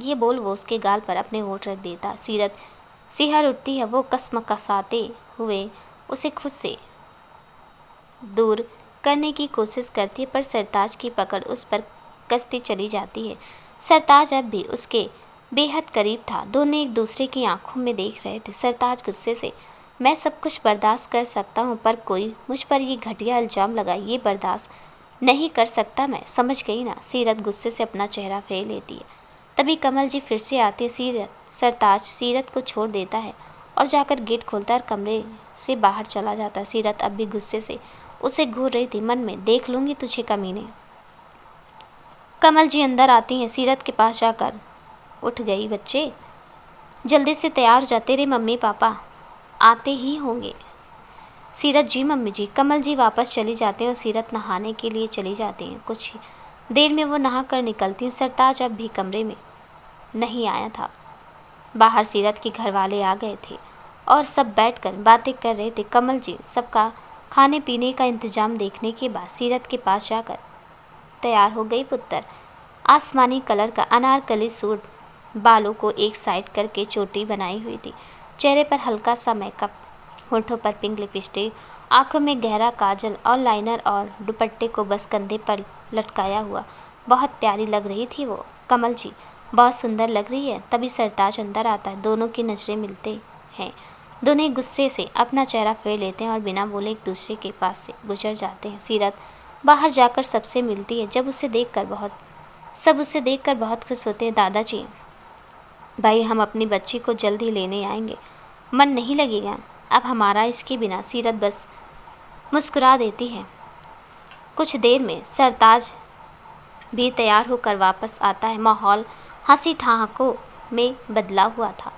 S1: ये बोल वो उसके गाल पर अपने होंठ रख देता। सीरत सिहर उठती है। वो कसमसाते हुए उसे खुद से दूर करने की कोशिश करती है, पर सरताज की पकड़ उस पर कसती चली जाती है। सरताज अब भी उसके बेहद करीब था। दोनों एक दूसरे की आंखों में देख रहे थे। सरताज गुस्से से, मैं सब कुछ बर्दाश्त कर सकता हूँ, पर कोई मुझ पर ये घटिया इल्ज़ाम लगाए, ये बर्दाश्त नहीं कर सकता मैं, समझ गई ना? सीरत गुस्से से अपना चेहरा फेर लेती है। तभी कमल जी फिर से आते हैं। सरताज सीरत को छोड़ देता है और जाकर गेट खोलता है और कमरे से बाहर चला जाता है। सीरत अब भी गुस्से से उसे घूर रही थी, मन में देख लूँगी तुझे कमीने। कमल जी अंदर आती हैं। सीरत के पास जाकर, उठ गई बच्चे, जल्दी से तैयार हो जा, तेरे मम्मी पापा आते ही होंगे। सीरत, जी मम्मी जी। कमल जी वापस चली जाते हैं और सीरत नहाने के लिए चली जाती हैं। कुछ देर में वो नहा कर निकलती हैं। सरताज अब भी कमरे में नहीं आया था। बाहर सीरत के घर वाले आ गए थे और सब बैठकर बातें कर रहे थे। कमल जी सबका खाने पीने का इंतजाम देखने के बाद सीरत के पास जाकर, तैयार हो गई पुत्र? आसमानी कलर का अनारकली सूट, बालों को एक साइड करके चोटी बनाई हुई थी, चेहरे पर हल्का सा मेकअप, होठों पर पिंक लिपस्टिक, आंखों में गहरा काजल और लाइनर, और दुपट्टे को बस कंधे पर लटकाया हुआ बहुत प्यारी लग रही थी वो। कमल जी बहुत सुंदर लग रही है। तभी सरताज अंदर आता है। दोनों की नज़रें मिलते हैं। दोनों गुस्से से अपना चेहरा फेर लेते हैं और बिना बोले एक दूसरे के पास से गुजर जाते हैं। सीरत बाहर जाकर सबसे मिलती है। सब उसे देखकर बहुत खुश होते हैं। दादाजी, भाई हम अपनी बच्ची को जल्द ही लेने आएंगे, मन नहीं लगेगा अब हमारा इसके बिना। सीरत बस मुस्कुरा देती है। कुछ देर में सरताज भी तैयार होकर वापस आता है। माहौल हंसी ठहाकों में बदला हुआ था।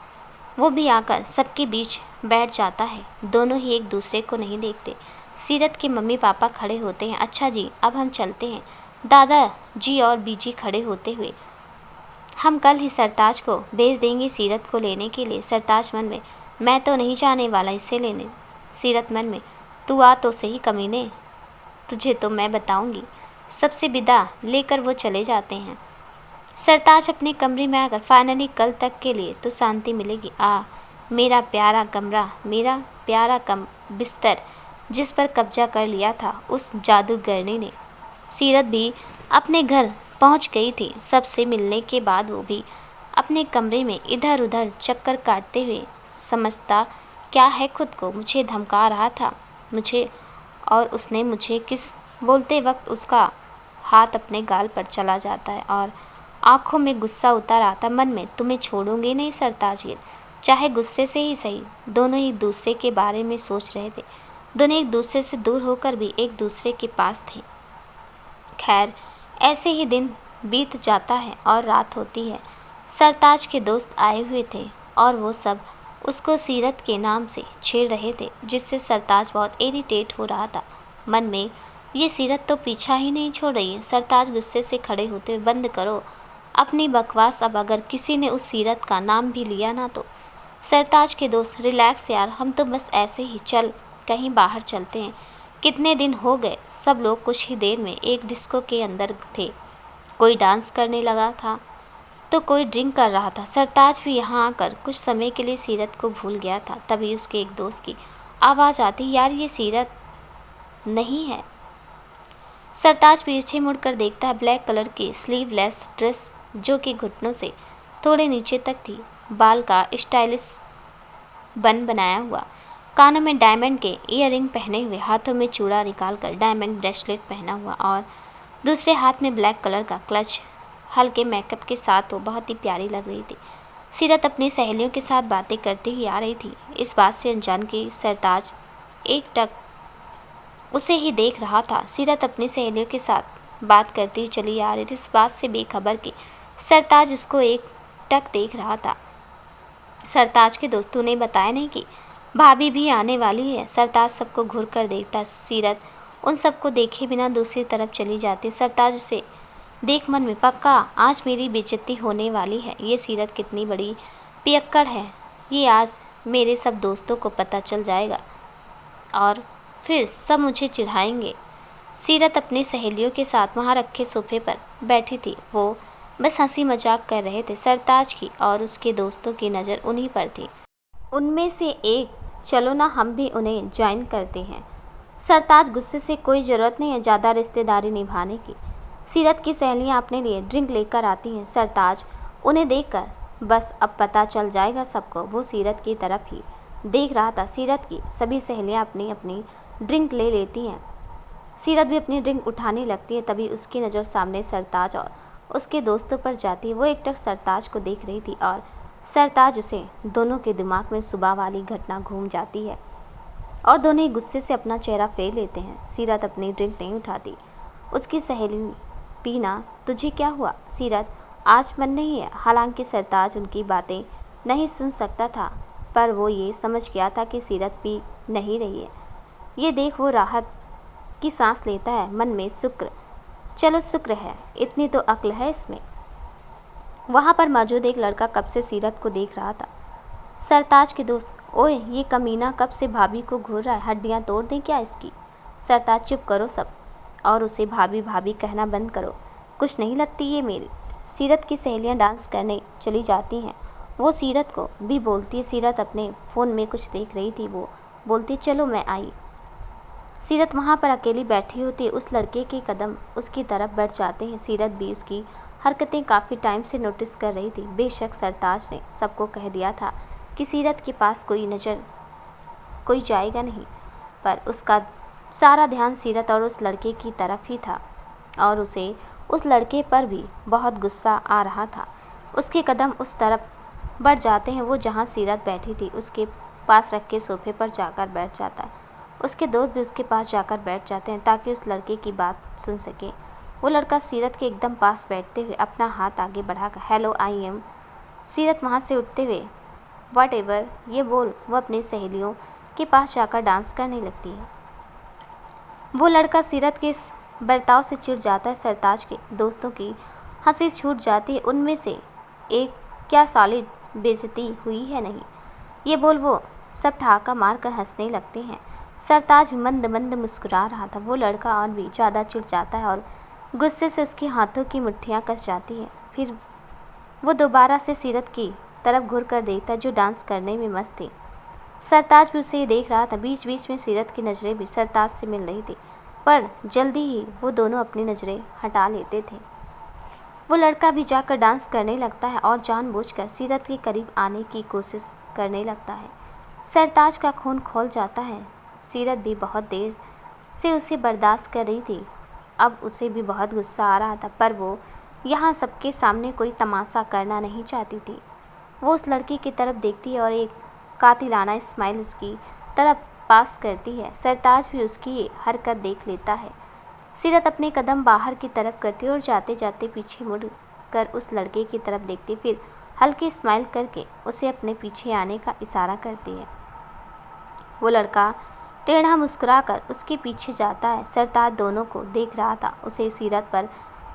S1: वो भी आकर सबके बीच बैठ जाता है। दोनों ही एक दूसरे को नहीं देखते। सीरत के मम्मी पापा खड़े होते हैं। अच्छा जी, अब हम चलते हैं। दादा जी और बीजी खड़े होते हुए, हम कल ही सरताज को भेज देंगे सीरत को लेने के लिए। सरताज मन में, मैं तो नहीं जाने वाला इसे लेने। सीरत मन में, तू आ तो सही कमीने, तुझे तो मैं बताऊंगी। सबसे विदा लेकर वो चले जाते हैं। सरताज अपने कमरे में आकर, फाइनली कल तक के लिए तो शांति मिलेगी। मेरा प्यारा कमरा, मेरा प्यारा बिस्तर जिस पर कब्जा कर लिया था उस जादूगरनी ने। सीरत भी अपने घर पहुंच गई थी। सबसे मिलने के बाद वो भी अपने कमरे में इधर उधर चक्कर काटते हुए, समझता क्या है खुद को, मुझे धमका रहा था मुझे, और उसने मुझे किस बोलते वक्त उसका हाथ अपने गाल पर चला जाता है और आंखों में गुस्सा उतर आता। मन में, तुम्हें छोड़ूंगी नहीं सरताज गिल, चाहे गुस्से से ही सही। दोनों एक दूसरे के बारे में सोच रहे थे। दोनों एक दूसरे से दूर होकर भी एक दूसरे के पास थे। खैर, ऐसे ही दिन बीत जाता है और रात होती है। सरताज के दोस्त आए हुए थे और वो सब उसको सीरत के नाम से छेड़ रहे थे, जिससे सरताज बहुत इरिटेट हो रहा था। मन में, ये सीरत तो पीछा ही नहीं छोड़ रही है। सरताज गुस्से से खड़े होते हुए, बंद करो अपनी बकवास, अब अगर किसी ने उस सीरत का नाम भी लिया ना तो। सरताज के दोस्त, रिलैक्स यार, हम तो बस ऐसे ही चल कहीं बाहर चलते हैं, कितने दिन हो गए, सब लोग कुछ ही देर में एक डिस्को के अंदर थे। कोई डांस करने लगा था तो कोई ड्रिंक कर रहा था। सरताज भी यहाँ आकर कुछ समय के लिए सीरत को भूल गया था। तभी उसके एक दोस्त की आवाज़ आती, यार ये सीरत नहीं है। सरताज पीछे मुड़कर देखता है, ब्लैक कलर की स्लीवलेस ड्रेस जो कि घुटनों से थोड़े नीचे तक थी, बाल का स्टाइलिश बन बनाया हुआ, कानों में डायमंड के ईयररिंग पहने हुए, हाथों में चूड़ा निकालकर डायमंड ब्रेसलेट पहना हुआ और दूसरे हाथ में ब्लैक कलर का क्लच। हल्के मेकअप के साथ वो बहुत ही प्यारी लग रही थी। सीरत अपनी सहेलियों के साथ बातें करती हुई आ रही थी। इस बात से अनजान कि सरताज एकटक उसे ही देख रहा था। सीरत अपनी सहेलियों के साथ बात करती हुई चली आ रही थी, इस बात से बेखबर कि सरताज उसको एकटक देख रहा था। सरताज के दोस्तों ने बताया नहीं कि भाभी भी आने वाली है। सरताज सबको घूर कर देखता। सीरत उन सबको देखे बिना दूसरी तरफ चली जाती। सरताज उसे देख मन में, पक्का आज मेरी बेइज्जती होने वाली है। ये सीरत कितनी बड़ी पियक्कड़ है, ये आज मेरे सब दोस्तों को पता चल जाएगा और फिर सब मुझे चिढ़ाएंगे। सीरत अपनी सहेलियों के साथ वहाँ रखे सोफे पर बैठी थी। वो बस हंसी मजाक कर रहे थे। सरताज की और उसके दोस्तों की नज़र उन्हीं पर थी। उनमें से एक, चलो ना हम भी उन्हें ज्वाइन करते हैं। सरताज गुस्से से, कोई ज़रूरत नहीं है ज़्यादा रिश्तेदारी निभाने की। सीरत की सहेलियां अपने लिए ड्रिंक लेकर आती हैं। सरताज उन्हें देखकर, बस अब पता चल जाएगा सबको। वो सीरत की तरफ ही देख रहा था। सीरत की सभी सहेलियां अपनी अपनी ड्रिंक ले लेती हैं। सीरत भी अपनी ड्रिंक उठाने लगती है। तभी उसकी नज़र सामने सरताज और उसके दोस्तों पर जाती है। वो एकटक सरताज को देख रही थी और सरताज उसे, दोनों के दिमाग में सुबह वाली घटना घूम जाती है और दोनों ही गुस्से से अपना चेहरा फेर लेते हैं। सीरत अपनी ड्रिंक नहीं उठाती। उसकी सहेली, पीना, तुझे क्या हुआ? सीरत, आज मन नहीं है। हालांकि सरताज उनकी बातें नहीं सुन सकता था, पर वो ये समझ गया था कि सीरत पी नहीं रही है। ये देख वो राहत की सांस लेता है। मन में शुक्र, चलो शुक्र है, इतनी तो अक्ल है इसमें। वहाँ पर मौजूद एक लड़का कब से सीरत को देख रहा था। सरताज के दोस्त, ओए ये कमीना कब से भाभी को घूर रहा है, हड्डियाँ तोड़ दें क्या इसकी? सरताज, चुप करो सब और उसे भाभी भाभी कहना बंद करो, कुछ नहीं लगती ये मेरी। सीरत की सहेलियाँ डांस करने चली जाती हैं। वो सीरत को भी बोलती है। सीरत अपने फ़ोन में कुछ देख रही थी। वो बोलती, चलो मैं आई। सीरत वहाँ पर अकेली बैठी होती है। उस लड़के के कदम उसकी तरफ बढ़ जाते हैं। सीरत भी उसकी हरकतें काफ़ी टाइम से नोटिस कर रही थी। बेशक सरताज ने सबको कह दिया था कि सीरत के पास कोई जाएगा नहीं, पर उसका सारा ध्यान सीरत और उस लड़के की तरफ ही था और उसे उस लड़के पर भी बहुत गुस्सा आ रहा था। उसके कदम उस तरफ बढ़ जाते हैं। वो जहाँ सीरत बैठी थी उसके पास रखे सोफे पर जाकर बैठ जाता है। उसके दोस्त भी उसके पास जाकर बैठ जाते हैं ताकि उस लड़के की बात सुन सके। वो लड़का सीरत के एकदम पास बैठते हुए अपना हाथ आगे बढ़ाकर, हेलो आई एम। सीरत वहाँ से उठते हुए, वट एवर, ये बोल वो अपनी सहेलियों के पास जाकर डांस करने लगती है। वो लड़का सीरत के इस बर्ताव से चिढ़ जाता है। सरताज के दोस्तों की हंसी छूट जाती है। उनमें से एक, क्या सॉलिड बेइज्जती हुई है नहीं, ये बोल। वो सब ठहाका मार कर हंसने लगते हैं। सरताज भी मंद मंद मुस्कुरा रहा था। वो लड़का और भी ज़्यादा चिढ़ जाता है और गुस्से से उसके हाथों की मुट्ठियाँ कस जाती हैं। फिर वो दोबारा से सीरत की तरफ घूर कर देखता जो डांस करने में मस्त थी। सरताज भी उसे देख रहा था। बीच बीच में सीरत की नज़रें भी सरताज से मिल रही थी, पर जल्दी ही वो दोनों अपनी नज़रें हटा लेते थे। वो लड़का भी जाकर डांस करने लगता है और जानबूझकर सीरत के करीब आने की कोशिश करने लगता है। सरताज का खून खौल जाता है। सीरत भी बहुत देर से उसे बर्दाश्त कर रही थी। अब उसे भी बहुत गुस्सा आ रहा था, पर वो यहाँ सबके सामने कोई तमाशा करना नहीं चाहती थी। वो उस लड़की की तरफ देखती है और एक कातिलाना स्माइल उसकी तरफ पास करती है। सरताज भी उसकी हरकत देख लेता है। सीरत अपने कदम बाहर की तरफ करती है और जाते जाते पीछे मुड़ कर उस लड़के की तरफ देखती, फिर हल्की स्माइल करके उसे अपने पीछे आने का इशारा करती है। वो लड़का टेढ़ा मुस्कुराकर उसके पीछे जाता है। सरताज दोनों को देख रहा था। उसे सीरत पर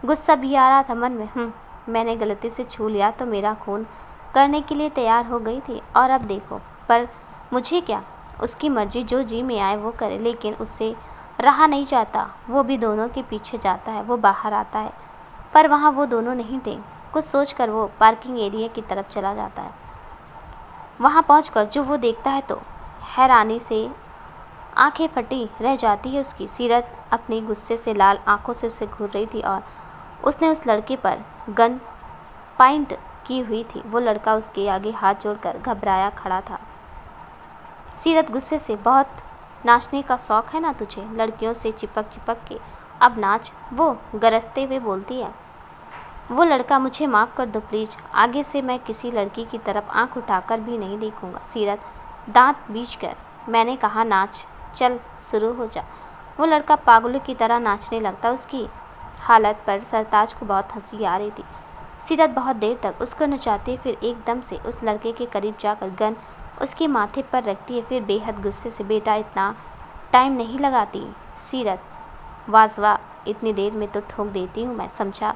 S1: गुस्सा भी आ रहा था। मन में, मैंने गलती से छू लिया तो मेरा खून करने के लिए तैयार हो गई थी और अब देखो, पर मुझे क्या, उसकी मर्जी, जो जी में आए वो करे, लेकिन उससे रहा नहीं जाता, वो भी दोनों के पीछे जाता है। वो बाहर आता है पर वहाँ वो दोनों नहीं थे। कुछ सोचकर वो पार्किंग एरिया की तरफ चला जाता है। वहाँ पहुंचकर जो वो देखता है तो हैरानी से आंखें फटी रह जाती है उसकी। सीरत अपनी गुस्से से लाल आंखों से उसे घूर रही थी और उसने उस लड़के पर गन पॉइंट की हुई थी। वो लड़का उसके आगे हाथ जोड़कर घबराया खड़ा था। सीरत गुस्से से, बहुत नाचने का शौक है ना तुझे, लड़कियों से चिपक चिपक के, अब नाच, वो गरजते हुए बोलती है। वो लड़का, मुझे माफ़ कर दो प्लीज़, आगे से मैं किसी लड़की की तरफ आंख उठाकर भी नहीं देखूंगा। सीरत दांत बींचकर, मैंने कहा नाच, चल शुरू हो जा। वो लड़का पागलों की तरह नाचने लगता। उसकी हालत पर सरताज को बहुत हंसी आ रही थी। सीरत बहुत देर तक उसको नचाती, फिर एकदम से उस लड़के के करीब जाकर गन उसके माथे पर रखती है। फिर बेहद गुस्से से, बेटा इतना टाइम नहीं लगाती सीरत, वाजवा, इतनी देर में तो ठोक देती हूँ मैं, समझा।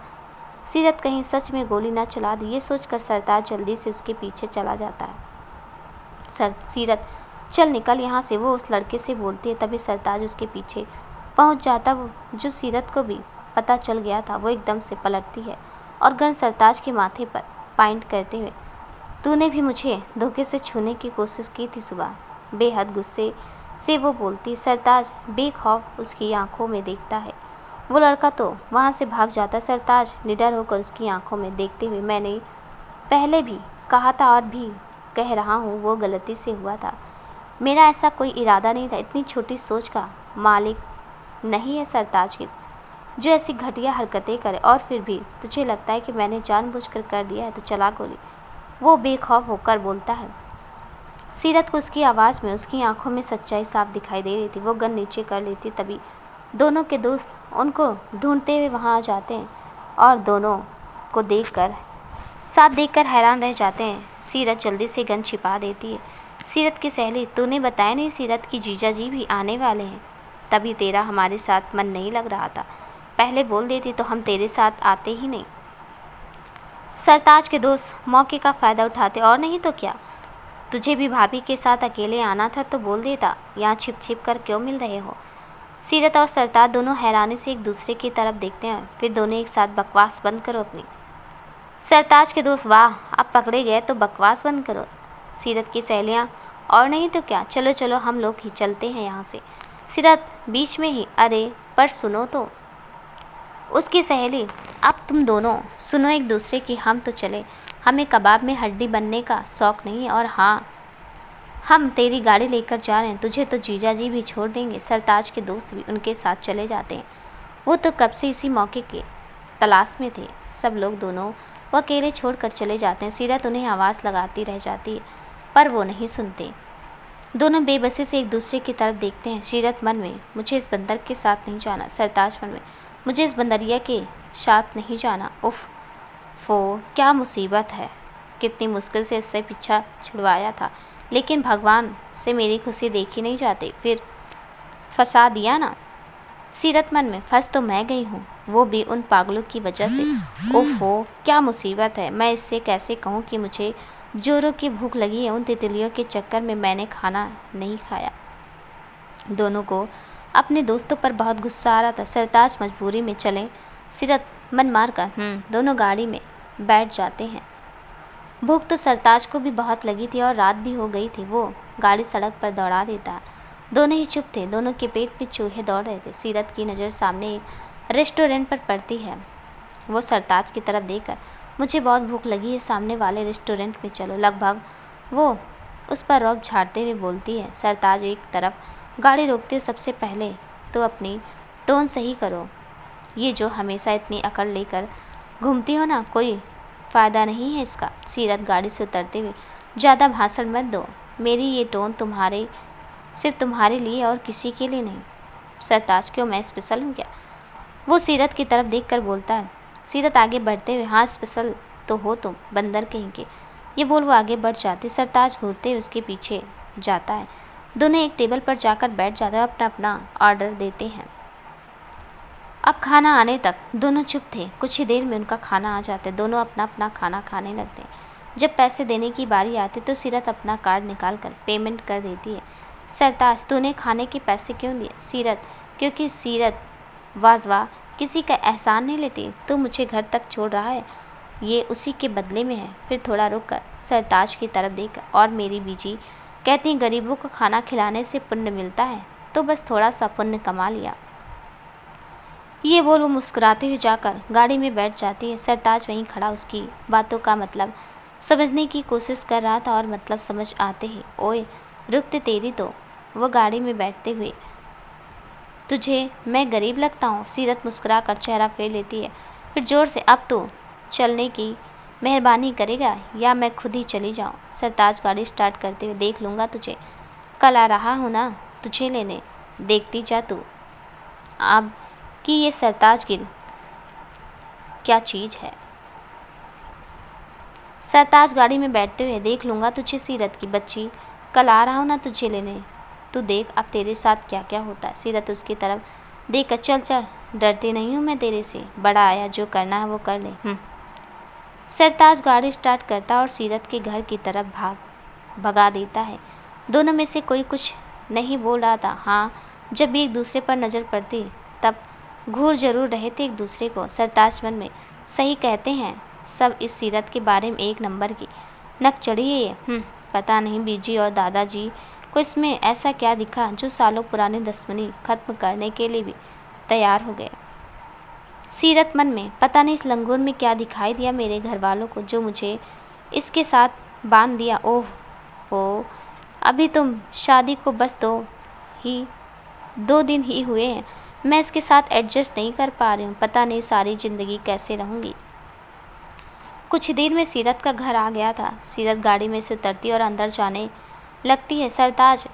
S1: सीरत कहीं सच में गोली ना चला दी, ये सोचकर सरताज जल्दी से उसके पीछे चला जाता है। सीरत चल निकल यहाँ से, वो उस लड़के से बोलती है। तभी सरताज उसके पीछे पहुँच जाता। वो जो सीरत को भी पता चल गया था, वो एकदम से पलटती है और गन सरताज के माथे पर पॉइंट करते हुए, तूने भी मुझे धोखे से छूने की कोशिश की थी सुबह, बेहद गुस्से से वो बोलती। सरताज बेखौफ उसकी आंखों में देखता है। वो लड़का तो वहाँ से भाग जाता। सरताज निडर होकर उसकी आंखों में देखते हुए, मैंने पहले भी कहा था और भी कह रहा हूँ, वो गलती से हुआ था, मेरा ऐसा कोई इरादा नहीं था। इतनी छोटी सोच का मालिक नहीं है सरताज की, जो ऐसी घटिया हरकतें करे, और फिर भी तुझे लगता है कि मैंने जानबूझकर कर दिया है तो चला गोली, वो बेखौफ होकर बोलता है। सीरत को उसकी आवाज़ में, उसकी आंखों में सच्चाई साफ दिखाई दे रही थी। वो गन नीचे कर लेती। तभी दोनों के दोस्त उनको ढूंढते हुए वहाँ आ जाते हैं और दोनों को साथ देखकर हैरान रह जाते हैं। सीरत जल्दी से गन छिपा देती है। सीरत की सहेली, तूने बताया नहीं सीरत की जीजा जी भी आने वाले हैं, तभी तेरा हमारे साथ मन नहीं लग रहा था, पहले बोल देती तो हम तेरे साथ आते ही नहीं। सरताज के दोस्त मौके का फ़ायदा उठाते, और नहीं तो क्या, तुझे भी भाभी के साथ अकेले आना था तो बोल देता, यहाँ छिप छिप कर क्यों मिल रहे हो। सीरत और सरताज दोनों हैरानी से एक दूसरे की तरफ देखते हैं। फिर दोनों एक साथ, बकवास बंद करो अपनी। सरताज के दोस्त, वाह, अब पकड़े गए तो बकवास बंद करो। सीरत की सहेलियाँ, और नहीं तो क्या, चलो चलो हम लोग ही चलते हैं यहाँ से। सीरत बीच में ही, अरे पर सुनो तो। उसकी सहेली, अब तुम दोनों सुनो एक दूसरे की, हम तो चले, हमें कबाब में हड्डी बनने का शौक़ नहीं है, और हाँ, हम तेरी गाड़ी लेकर जा रहे हैं, तुझे तो जीजा जी भी छोड़ देंगे। सरताज के दोस्त भी उनके साथ चले जाते हैं। वो तो कब से इसी मौके के तलाश में थे। सब लोग दोनों वो अकेले छोड़कर चले जाते हैं। सीरत उन्हें आवाज़ लगाती रह जाती है पर वो नहीं सुनते। दोनों बेबसी से एक दूसरे की तरफ देखते हैं। सीरत मन में, मुझे इस बंदर के साथ नहीं जाना। सरताज मन में, मुझे इस बंदरिया के साथ नहीं जाना। उफ फो, क्या मुसीबत है, कितनी मुश्किल से इससे पीछा छुड़वाया था, लेकिन भगवान से मेरी खुशी देखी नहीं जाती, फिर फंसा दिया ना। सीरत मन में, फंस तो मैं गई हूँ, वो भी उन पागलों की वजह से। ओहो, क्या मुसीबत है, मैं इससे कैसे कहूँ कि मुझे जोरों की भूख लगी है, उन तितलियों के चक्कर में मैंने खाना नहीं खाया। दोनों को अपने दोस्तों पर बहुत गुस्सा आ रहा था। सरताज मजबूरी में चले, सीरत मन मार कर दोनों गाड़ी में बैठ जाते हैं। भूख तो सरताज को भी बहुत लगी थी और रात भी हो गई थी। वो गाड़ी सड़क पर दौड़ा देता। दोनों ही चुप थे, दोनों के पेट में चूहे दौड़ रहे थे। सीरत की नज़र सामने एक रेस्टोरेंट पर पड़ती है। वो सरताज की तरफ देखकर, मुझे बहुत भूख लगी है, सामने वाले रेस्टोरेंट में चलो, लगभग वो उस पर रौब झाड़ते हुए बोलती है। सरताज एक तरफ गाड़ी रोकते, सबसे पहले तो अपनी टोन सही करो, ये जो हमेशा इतनी अकड़ लेकर घूमती हो ना, कोई फ़ायदा नहीं है इसका। सीरत गाड़ी से उतरते हुए, ज़्यादा भाषण मत दो, मेरी ये टोन सिर्फ तुम्हारे लिए और किसी के लिए नहीं। सरताज, क्यों, मैं स्पेशल हूँ क्या? वो सीरत की तरफ देखकर बोलता है। सीरत आगे बढ़ते हुए, हाँ स्पेशल तो हो तुम, बंदर कहीं के, ये बोल वो आगे बढ़ जाती। सरताज घूरते हुए उसके पीछे जाता है। दोनों एक टेबल पर जाकर बैठ जाते हैं, अपना अपना ऑर्डर देते हैं। अब खाना आने तक दोनों चुप थे। कुछ ही देर में उनका खाना आ जाता है। दोनों अपना अपना खाना खाने लगते हैं। जब पैसे देने की बारी आती तो सीरत अपना कार्ड निकाल कर पेमेंट कर देती है। सरताज, तूने खाने के पैसे क्यों दिए? सीरत, क्योंकि सीरत वाजवा किसी का एहसान नहीं लेती। तू मुझे घर तक छोड़ रहा है, ये उसी के बदले में है। फिर थोड़ा रुक कर सरताज की तरफ देख, और मेरी बीजी कहती गरीबों को खाना खिलाने से पुण्य मिलता है, तो बस थोड़ा सा पुण्य कमा लिया। ये बोल वो मुस्कुराते हुए जाकर गाड़ी में बैठ जाती है। सरताज वहीं खड़ा उसकी बातों का मतलब समझने की कोशिश कर रहा था, और मतलब समझ आते ही, ओए रुकते तेरी तो। वो गाड़ी में बैठते हुए, तुझे मैं गरीब लगता हूँ? सीरत मुस्कुरा कर चेहरा फेर लेती है। फिर जोर से, अब तो चलने की मेहरबानी करेगा या मैं खुद ही चली जाऊँ? सरताज गाड़ी स्टार्ट करते हुए, देख लूँगा तुझे, कल आ रहा हूँ ना तुझे लेने, देखती जा तू अब कि ये सरताज गिल क्या चीज़ है। सरताज गाड़ी में बैठते हुए, देख लूँगा तुझे सीरत की बच्ची, कल आ रहा हूँ ना तुझे लेने, तू देख अब तेरे साथ क्या क्या होता है। सीरत उसकी तरफ देख कर, चल चल, डरती नहीं हूँ मैं तेरे से, बड़ा आया, जो करना है वो कर ले। सरताज गाड़ी स्टार्ट करता और सीरत के घर की तरफ भगा देता है। दोनों में से कोई कुछ नहीं बोल रहा था। हाँ, जब भी एक दूसरे पर नज़र पड़ती तब घूर जरूर रहे थे एक दूसरे को। सरताज मन में, सही कहते हैं सब, इस सीरत के बारे में एक नंबर की नक चढ़ी है ये। पता नहीं बीजी और दादाजी को इसमें ऐसा क्या दिखा जो सालों पुरानी दुश्मनी खत्म करने के लिए भी तैयार हो गया। सीरत मन में, पता नहीं इस लंगूर में क्या दिखाई दिया मेरे घर वालों को जो मुझे इसके साथ बांध दिया। ओह हो, अभी तुम शादी को बस 2 दिन ही हुए हैं, मैं इसके साथ एडजस्ट नहीं कर पा रही हूँ। पता नहीं सारी ज़िंदगी कैसे रहूँगी। कुछ देर में सीरत का घर आ गया था। सीरत गाड़ी में से उतरती और अंदर जाने लगती है। सरताज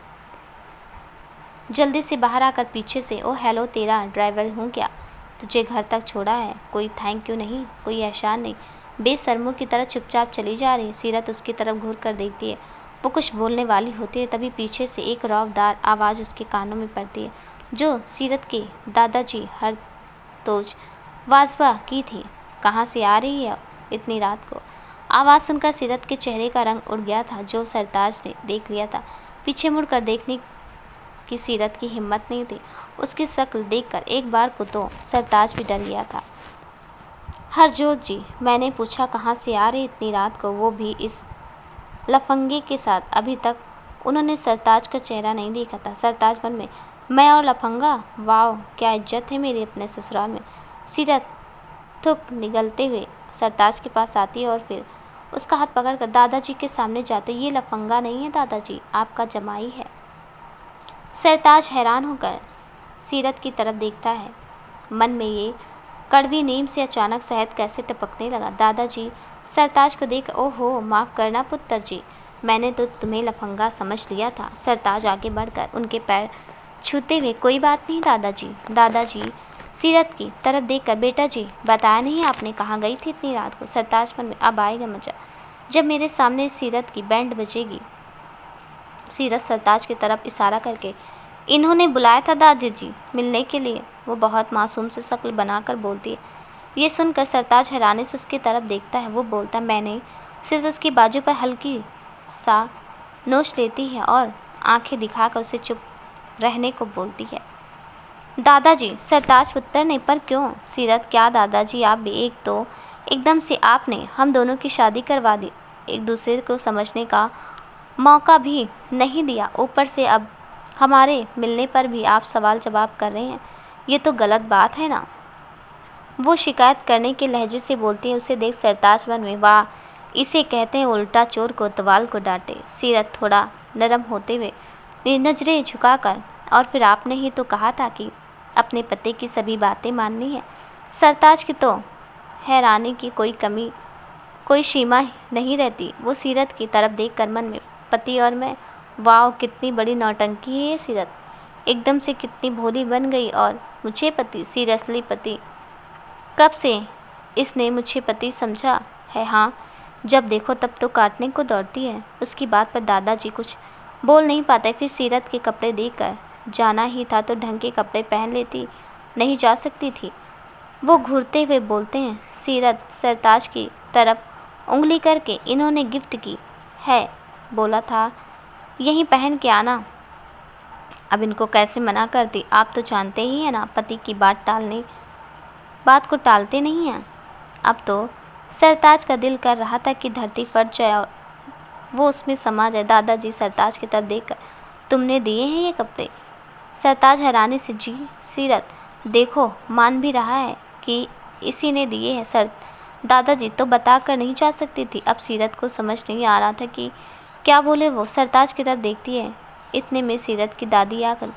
S1: जल्दी से बाहर आकर पीछे से, ओ हेलो, तेरा ड्राइवर हूँ क्या, तुझे घर तक छोड़ा है, कोई थैंक यू नहीं, कोई एहसान नहीं। बेशर्मों की तरह चुपचाप चली जा रही है। सीरत उसकी तरफ घूर कर देखती है। वो कुछ बोलने वाली होती है, तभी पीछे से एक रौबदार आवाज़ उसके कानों में पड़ती है, जो सीरत के दादाजी हरतोज वाजवा की थी। कहाँ से आ रही है इतनी रात को? आवाज़ सुनकर सीरत के चेहरे का रंग उड़ गया था, जो सरताज ने देख लिया था। पीछे मुड़कर देखने की सीरत की हिम्मत नहीं थी। उसकी शक्ल देखकर एक बार को तो सरताज भी डर गया था। हरजोत जी, मैंने पूछा कहाँ से आ रहे इतनी रात को, वो भी इस लफंगे के साथ। अभी तक उन्होंने सरताज का चेहरा नहीं देखा था। सरताज मन में, मैं और लफंगा, वाह क्या इज्जत है मेरी अपने ससुराल में। सीरत थूक निगलते हुए सरताज के पास आती है और फिर उसका हाथ पकड़कर दादाजी के सामने जाते। ये लफंगा नहीं है दादाजी, आपका जमाई है। सरताज हैरान होकर सीरत की तरफ देखता है। मन में ये कड़वी नीम से अचानक शहद कैसे टपकने लगा। दादाजी सरताज को देख, ओहो माफ़ करना पुत्र जी, मैंने तो तुम्हें लफंगा समझ लिया था। सरताज आगे बढ़कर उनके पैर छूते हुए, कोई बात नहीं दादाजी। दादाजी सीरत की तरफ देखकर, बेटा जी बताया नहीं आपने कहाँ गई थी इतनी रात को। सरताज मन में, अब आएगा मजा जब मेरे सामने सीरत की बैंड बजेगी। सीरत सरताज की तरफ इशारा करके, इन्होंने बुलाया था दादाजी मिलने के लिए, वो बहुत मासूम से शक्ल बनाकर बोलती है। ये सुनकर सरताज हैरानी से उसकी तरफ देखता है। वो बोलता, मैंने सिर्फ उसकी बाजू पर हल्की सा नोच लेती है और आंखें दिखाकर उसे चुप रहने को बोलती है। दादाजी सरताज पुत्र ने, पर क्यों? सीरत, क्या दादाजी आप भी, एक तो एकदम से आपने हम दोनों की शादी करवा दी, एक दूसरे को समझने का मौका भी नहीं दिया, ऊपर से अब हमारे मिलने पर भी आप सवाल जवाब कर रहे हैं, ये तो गलत बात है ना। वो शिकायत करने के लहजे से बोलती है। उसे देख सरताज मन में, वाह इसे कहते हैं उल्टा चोर कोतवाल को डांटे। सीरत थोड़ा नरम होते हुए नजरें झुकाकर, और फिर आपने ही तो कहा था कि अपने पति की सभी बातें माननी है। सरताज की तो हैरानी की कोई सीमा नहीं रहती। वो सीरत की तरफ देखकर मन में, पति और मैं, वाह कितनी बड़ी नौटंकी है ये सीरत, एकदम से कितनी भोली बन गई। और मुझे पति, सीरियसली पति, कब से इसने मुझे पति समझा है? हाँ, जब देखो तब तो काटने को दौड़ती है। उसकी बात पर दादाजी कुछ बोल नहीं पाते। फिर सीरत के कपड़े देखकर, जाना ही था तो ढंग के कपड़े पहन लेती, नहीं जा सकती थी। वो घूरते हुए बोलते हैं। सीरत सरताज की तरफ उंगली करके, इन्होंने गिफ्ट की है, बोला था यहीं पहन के आना। अब इनको कैसे मना करती। आप तो जानते ही हैं ना, पति की बात को टालते नहीं हैं। अब तो सरताज का दिल कर रहा था कि धरती फट जाए और वो उसमें समा जाए। दादाजी सरताज की तरफ देखकर, तुमने दिए हैं ये कपड़े? सरताज हैरानी से, जी सीरत, देखो मान भी रहा है कि इसी ने दिए हैं। सर दादाजी तो बता कर नहीं जा सकती थी। अब सीरत को समझ नहीं आ रहा था कि क्या बोले वो। सरताज की तरफ देखती है। इतने में सीरत की दादी आकर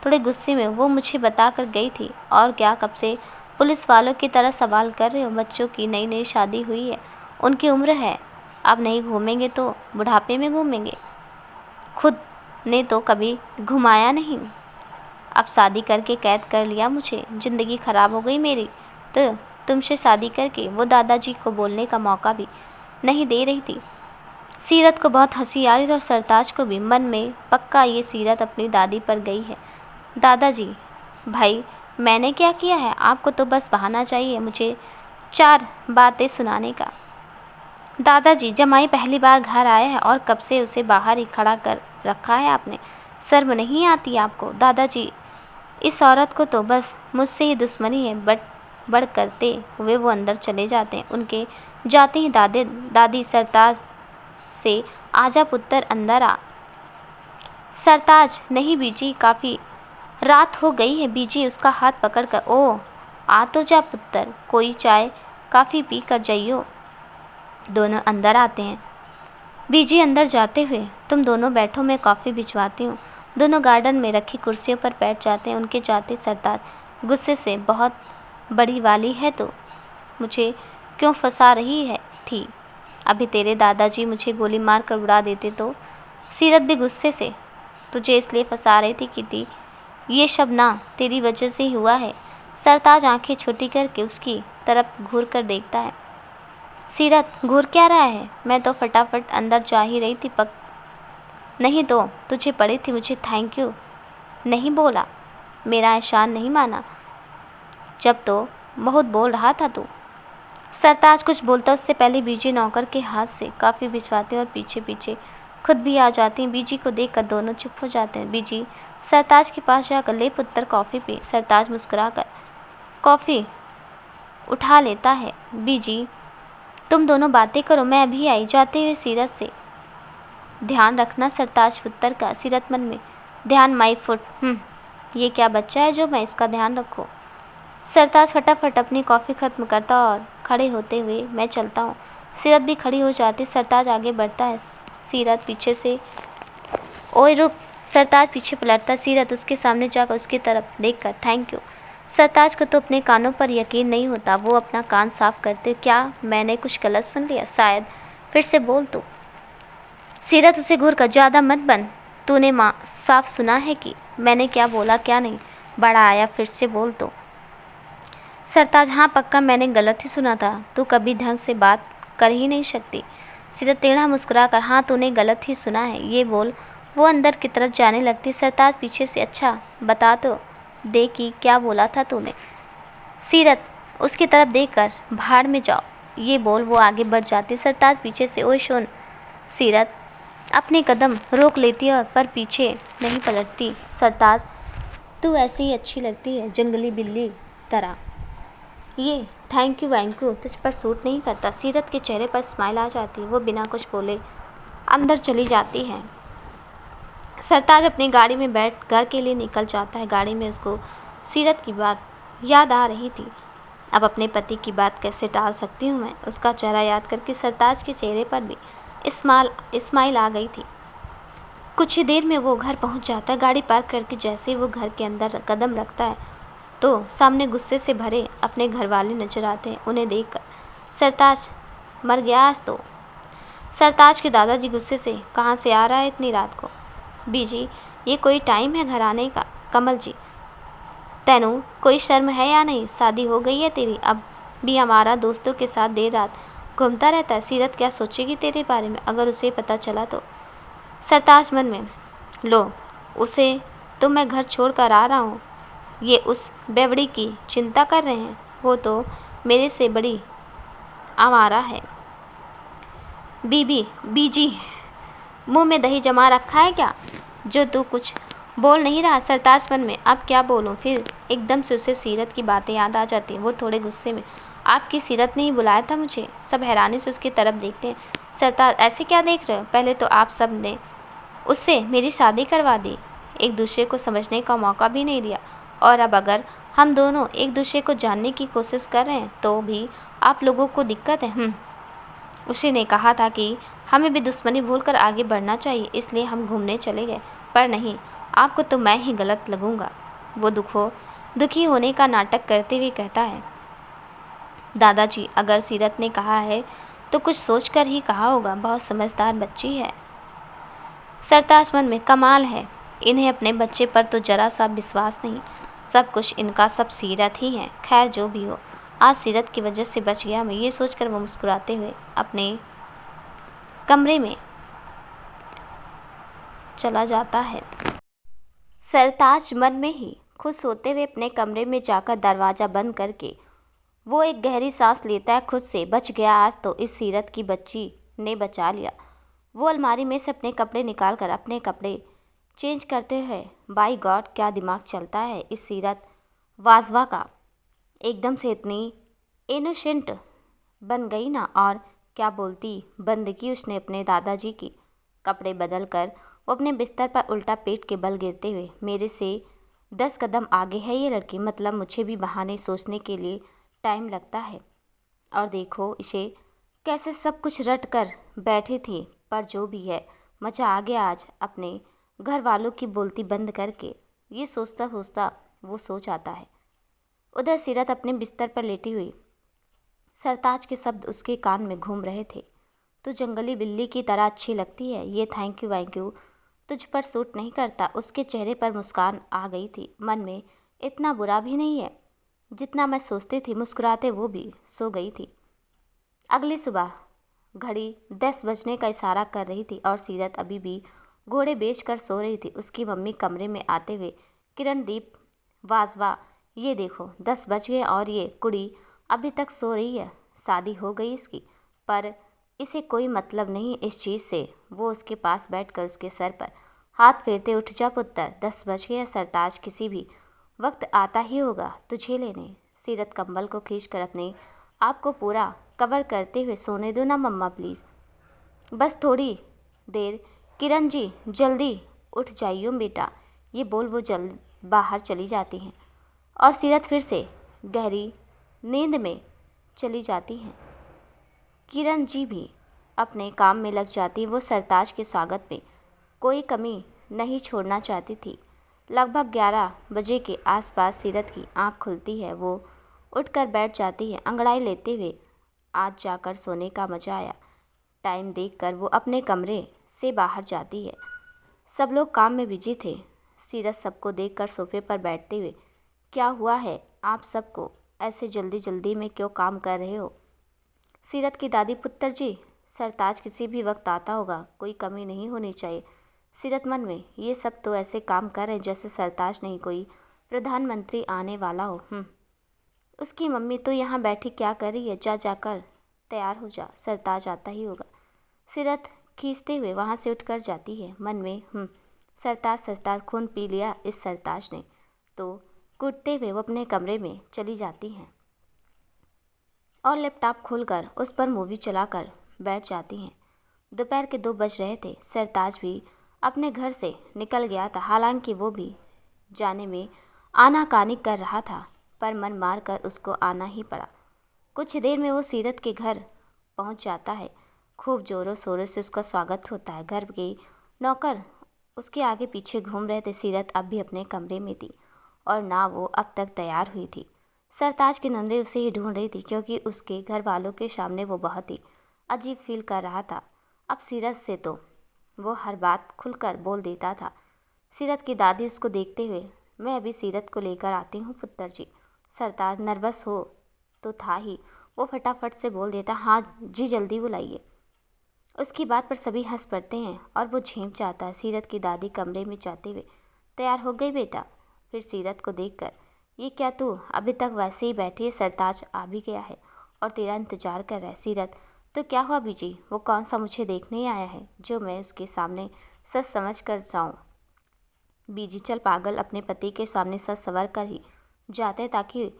S1: थोड़े गुस्से में, वो मुझे बता कर गई थी। और क्या, कब से पुलिस वालों की तरह सवाल कर रहे हो? बच्चों की नई नई शादी हुई है, उनकी उम्र है, अब नहीं घूमेंगे तो बुढ़ापे में घूमेंगे। खुद ने तो कभी घुमाया नहीं, अब शादी करके कैद कर लिया मुझे। ज़िंदगी ख़राब हो गई मेरी। तो तुमसे शादी करके वो दादाजी को बोलने का मौका भी नहीं दे रही थी। सीरत को बहुत हंसी आ रही थी और सरताज को भी। मन में पक्का ये सीरत अपनी दादी पर गई है। दादाजी, भाई मैंने क्या किया है? आपको तो बस बहाना चाहिए मुझे 4 बातें सुनाने का। दादाजी, जमाई पहली बार घर आया है और कब से उसे बाहर ही खड़ा कर रखा है आपने? शर्म नहीं आती आपको? दादाजी, इस औरत को तो बस मुझसे ही दुश्मनी है। बढ़ करते हुए वो अंदर चले जाते हैं। उनके जाते ही दादी सरताज से, आजा पुत्र अंदर आ। सरताज, नहीं बीजी, काफ़ी रात हो गई है। बीजी उसका हाथ पकड़कर, ओ आ तो जा पुत्र, कोई चाय काफ़ी पी कर जाइयो। दोनों अंदर आते हैं। बीजी अंदर जाते हुए, तुम दोनों बैठो, मैं कॉफ़ी भिजवाती हूँ। दोनों गार्डन में रखी कुर्सियों पर बैठ जाते हैं। उनके जाते सरताज गुस्से से, बहुत बड़ी वाली है तो मुझे क्यों फंसा रही है थी? अभी तेरे दादाजी मुझे गोली मार कर उड़ा देते तो? सीरत भी गुस्से से, तुझे इसलिए फंसा रही थी ये शब ना तेरी वजह से ही हुआ है। सरताज आंखें छोटी करके उसकी तरफ घूर कर देखता है। सीरत, घूर क्या रहा है? मैं तो फटाफट अंदर जा ही रही थी। नहीं तो तुझे पड़ी थी। मुझे थैंक यू नहीं बोला, मेरा एहसान नहीं माना, जब तो बहुत बोल रहा था तू। सरताज कुछ बोलता उससे पहले बीजी नौकर के हाथ से काफ़ी भिजवाते और पीछे पीछे खुद भी आ जाती हैं। बीजी को देखकर दोनों चुप हो जाते हैं। बीजी सरताज के पास जाकर, ले पुत्र कॉफ़ी पी। सरताज मुस्कुराकर कॉफ़ी उठा लेता है। बीजी, तुम दोनों बातें करो, मैं अभी आई। जाते हुए सीरत से, ध्यान रखना सरताज पुत्र का। सीरत मन में, ध्यान माई फुट, ये क्या बच्चा है जो मैं इसका ध्यान रखूं? सरताज फटाफट अपनी कॉफ़ी ख़त्म करता और खड़े होते हुए, मैं चलता हूँ। सीरत भी खड़ी हो जाती। सरताज आगे बढ़ता है। सीरत पीछे से, ओए रुक। सरताज पीछे पलटता। सीरत उसके सामने जाकर उसकी तरफ देखकर, थैंक यू। सरताज को तो अपने कानों पर यकीन नहीं होता। वो अपना कान साफ करते, क्या मैंने कुछ गलत सुन लिया? शायद, फिर से बोल तू। सीरत उसे घूर कर, ज़्यादा मत बन, तूने माँ साफ सुना है कि मैंने क्या बोला क्या नहीं? बड़ा आया, फिर से बोल तो। सरताज, हाँ पक्का मैंने गलत ही सुना था, तू कभी ढंग से बात कर ही नहीं सकती। सीरत टेढ़ा मुस्कुरा कर, हाँ तूने गलत ही सुना है, ये बोल वो अंदर की तरफ जाने लगती। सरताज पीछे से, अच्छा बता तो दे कि क्या बोला था तूने? सीरत उसकी तरफ देखकर, भाड़ में जाओ, ये बोल वो आगे बढ़ जाती। सरताज पीछे से, ओए सुन। सीरत अपने कदम रोक लेती है पर पीछे नहीं पलटती। सरताज, तू ऐसी ही अच्छी लगती है, जंगली बिल्ली तरह। ये थैंक यू वैंकू तुझ पर सूट नहीं करता। सीरत के चेहरे पर स्माइल आ जाती। वो बिना कुछ बोले अंदर चली जाती है। सरताज अपनी गाड़ी में बैठ घर के लिए निकल जाता है। गाड़ी में उसको सीरत की बात याद आ रही थी। अब अपने पति की बात कैसे टाल सकती हूँ मैं? उसका चेहरा याद करके सरताज के चेहरे पर भी स्माइल आ गई थी। कुछ ही देर में वो घर पहुँच जाता है। गाड़ी पार्क करके जैसे ही वो घर के अंदर कदम रखता है तो सामने गुस्से से भरे अपने घर वाले नजर आते हैं। उन्हें देखकर, सरताज मर गया आज तो। सरताज के दादाजी गुस्से से, कहाँ से आ रहा है इतनी रात को? बीजी, ये कोई टाइम है घर आने का? कमल जी, तैनू कोई शर्म है या नहीं? शादी हो गई है तेरी, अब भी हमारा दोस्तों के साथ देर रात घूमता रहता है। सीरत क्या सोचेगी तेरे बारे में अगर उसे पता चला तो? सरताज मन में, लो उसे तो मैं घर छोड़ कर आ रहा हूँ, ये उस बेवड़ी की चिंता कर रहे हैं, वो तो मेरे से बड़ी आवारा है। बीजी, मुंह में दही जमा रखा है क्या जो तू कुछ बोल नहीं रहा सरताज मन में। अब क्या बोलूं फिर? एकदम से उसे सीरत की बातें याद आ जाती हैं। वो थोड़े गुस्से में, आपकी सीरत ने ही बुलाया था मुझे। सब हैरानी से उसकी तरफ देखते हैं। सरताज, ऐसे क्या देख रहे हो? पहले तो आप सब ने उससे मेरी शादी करवा दी, एक दूसरे को समझने का मौका भी नहीं दिया, और अब अगर हम दोनों एक दूसरे को जानने की कोशिश कर रहे हैं तो भी आप लोगों को दिक्कत है। उसी ने कहा था कि हमें भी दुश्मनी भूलकर आगे बढ़ना चाहिए, इसलिए हम घूमने चले गए। पर नहीं, आपको तो मैं ही गलत लगूंगा। वो दुखी होने का नाटक करते हुए कहता है, दादाजी, अगर सीरत ने कहा है तो कुछ सोच कर ही कहा होगा, बहुत समझदार बच्ची है। सरताज मन में, कमाल है, इन्हें अपने बच्चे पर तो जरा सा विश्वास नहीं। सब कुछ इनका सब सीरत ही है। खैर जो भी हो, आज सीरत की वजह से बच गया मैं, ये सोचकर वो मुस्कुराते हुए अपने कमरे में चला जाता है। सरताज मन में ही खुश होते हुए अपने कमरे में जाकर दरवाज़ा बंद करके वो एक गहरी सांस लेता है। खुद से बच गया, आज तो इस सीरत की बच्ची ने बचा लिया। वो अलमारी में से अपने कपड़े निकाल कर अपने कपड़े चेंज करते हुए, बाय गॉड क्या दिमाग चलता है इस सीरत वाजवा का, एकदम से इतनी इनोसेंट बन गई ना। और क्या बोलती बंदगी उसने अपने दादाजी की। कपड़े बदल कर वो अपने बिस्तर पर उल्टा पेट के बल गिरते हुए, मेरे से 10 कदम आगे है ये लड़की, मतलब मुझे भी बहाने सोचने के लिए टाइम लगता है। और देखो इसे कैसे सब कुछ रट कर बैठी थी। पर जो भी है, मज़ा आ गया आज अपने घर वालों की बोलती बंद करके। ये सोचता सोचता वो सो जाता है। उधर सीरत अपने बिस्तर पर लेटी हुई, सरताज के शब्द उसके कान में घूम रहे थे। तू जंगली बिल्ली की तरह अच्छी लगती है, ये थैंक यू वैंक यू तुझ पर सूट नहीं करता। उसके चेहरे पर मुस्कान आ गई थी। मन में, इतना बुरा भी नहीं है जितना मैं सोचती थी। मुस्कुराते वो भी सो गई थी। अगली सुबह घड़ी 10 बजने का इशारा कर रही थी और सीरत अभी भी घोड़े बेच कर सो रही थी। उसकी मम्मी कमरे में आते हुए, किरणदीप वाजवा, ये देखो 10 बज गए और ये कुड़ी अभी तक सो रही है। शादी हो गई इसकी, पर इसे कोई मतलब नहीं इस चीज़ से। वो उसके पास बैठकर उसके सर पर हाथ फेरते, उठ जा पुत्र, 10 बज गए, सरताज किसी भी वक्त आता ही होगा तुझे लेने। सीरत कंबल को खींचकर अपने आप को पूरा कवर करते हुए, सोने दो ना मम्मा प्लीज़, बस थोड़ी देर। किरण जी जल्दी उठ जाइयो बेटा, ये बोल वो जल्द बाहर चली जाती हैं और सीरत फिर से गहरी नींद में चली जाती हैं। किरण जी भी अपने काम में लग जाती। वो सरताज के स्वागत में कोई कमी नहीं छोड़ना चाहती थी। लगभग 11 बजे के आसपास सीरत की आंख खुलती है। वो उठकर बैठ जाती है, अंगड़ाई लेते हुए। आज जाकर सोने का मज़ा आया। टाइम देखकर वो अपने कमरे से बाहर जाती है। सब लोग काम में बिजी थे। सीरत सबको देखकर सोफे पर बैठते हुए, क्या हुआ है आप सबको, ऐसे जल्दी जल्दी में क्यों काम कर रहे हो? सीरत की दादी, पुत्र जी, सरताज किसी भी वक्त आता होगा, कोई कमी नहीं होनी चाहिए। सीरत मन में, ये सब तो ऐसे काम कर रहे हैं जैसे सरताज नहीं कोई प्रधानमंत्री आने वाला हो। उसकी मम्मी तो यहाँ बैठी क्या कर रही है, जा जाकर तैयार हो जा, सरताज आता ही होगा। सीरत खींचते हुए वहाँ से उठकर जाती है। मन में सरताज सरताज, खून पी लिया इस सरताज ने तो। कूदते हुए वो अपने कमरे में चली जाती हैं और लैपटॉप खोलकर उस पर मूवी चलाकर बैठ जाती हैं। दोपहर के 2 बज रहे थे। सरताज भी अपने घर से निकल गया था। हालांकि वो भी जाने में आनाकानी कर रहा था, पर मन मार कर उसको आना ही पड़ा। कुछ देर में वो सीरत के घर पहुंच जाता है। खूब ज़ोरों शोरों से उसका स्वागत होता है। घर के नौकर उसके आगे पीछे घूम रहे थे। सीरत अब भी अपने कमरे में थी और ना वो अब तक तैयार हुई थी। सरताज की नंदे उसे ही ढूंढ रही थी, क्योंकि उसके घर वालों के सामने वो बहुत ही अजीब फील कर रहा था। अब सीरत से तो वो हर बात खुलकर बोल देता था। सीरत की दादी उसको देखते हुए, मैं अभी सीरत को लेकर आती हूँ पुत्र जी। सरताज नर्वस हो तो था ही, वो फटाफट से बोल देता, हाँ जी जल्दी बुलाइए। उसकी बात पर सभी हंस पड़ते हैं और वो झेंप जाता है। सीरत की दादी कमरे में जाते हुए, तैयार हो गई बेटा? फिर सीरत को देखकर, ये क्या तू अभी तक वैसे ही बैठी है? सरताज आ भी गया है और तेरा इंतजार कर रहा है। सीरत, तो क्या हुआ बीजी? वो कौन सा मुझे देखने आया है जो मैं उसके सामने सच समझ कर जाऊँ? बीजी चल पागल अपने पति के सामने सच संवर कर ही जाते हैं ताकि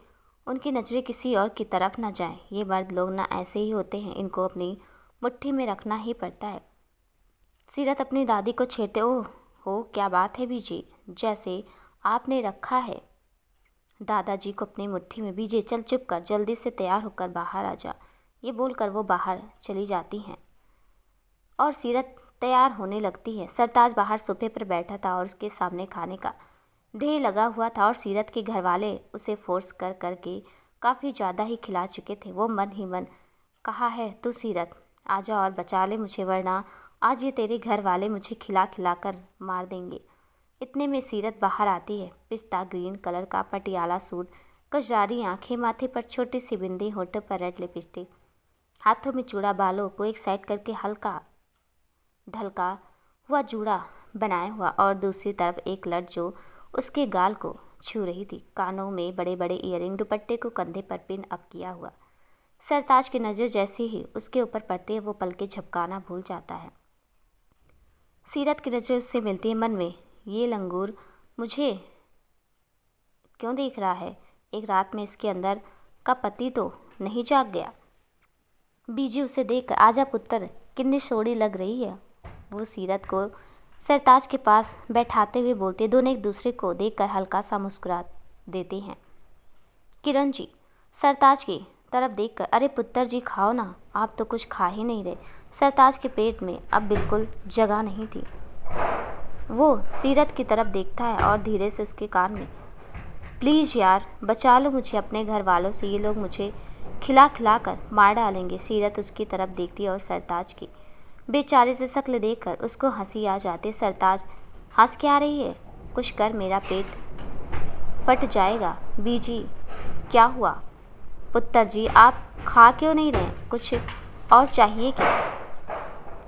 S1: उनकी नज़रें किसी और की तरफ ना जाएं। ये मर्द लोग ना ऐसे ही होते हैं, इनको अपनी मुट्ठी में रखना ही पड़ता है। सीरत अपनी दादी को छेड़ते, ओह हो क्या बात है बीजी, जैसे आपने रखा है दादाजी को अपनी मुट्ठी में। बीजी चल चुप कर, जल्दी से तैयार होकर बाहर आ जा। ये बोलकर वो बाहर चली जाती हैं और सीरत तैयार होने लगती है। सरताज बाहर सोफे पर बैठा था और उसके सामने खाने का ढेर लगा हुआ था और सीरत के घर वाले उसे फोर्स कर करके काफ़ी ज़्यादा ही खिला चुके थे। वो मन ही मन कहा है, तू सीरत आजा और बचा ले मुझे, वरना आज ये तेरे घर वाले मुझे खिला खिला कर मार देंगे। इतने में सीरत बाहर आती है। पिस्ता ग्रीन कलर का पटियाला सूट, कजरारी आंखें, माथे पर छोटी सी बिंदी, होठों पर रेड लिपस्टिक, हाथों में चूड़ा, बालों को एक साइड करके हल्का ढलका हुआ जूड़ा बनाया हुआ और दूसरी तरफ एक लट जो उसके गाल को छू रही थी। कानों में बड़े बड़े ईयरिंग, दुपट्टे को कंधे पर पिन अप किया हुआ। सरताज की नज़र जैसे ही उसके ऊपर पड़ती है वो पलके झपकाना भूल जाता है। सीरत की नज़र उससे मिलती है। मन में ये लंगूर मुझे क्यों देख रहा है, एक रात में इसके अंदर का पति तो नहीं जाग गया। बीजी उसे देखकर, आजा पुत्र, कितनी सोड़ी लग रही है। वो सीरत को सरताज के पास बैठाते हुए बोलते। दोनों एक दूसरे को देखकर हल्का सा मुस्कुरा देते हैं। किरण जी सरताज की तरफ देखकर, अरे पुत्र जी खाओ ना, आप तो कुछ खा ही नहीं रहे। सरताज के पेट में अब बिल्कुल जगह नहीं थी। वो सीरत की तरफ देखता है और धीरे से उसके कान में, प्लीज़ यार बचा लो मुझे अपने घर वालों से, ये लोग मुझे खिला खिला कर मार डालेंगे। सीरत उसकी तरफ देखती है और सरताज की बेचारे से शक्ल देखकर उसको हंसी आ जाती। सरताज हंस क्या रही है, कुछ कर, मेरा पेट फट जाएगा। बीजी क्या हुआ पुत्र जी, आप खा क्यों नहीं रहे, कुछ और चाहिए क्या।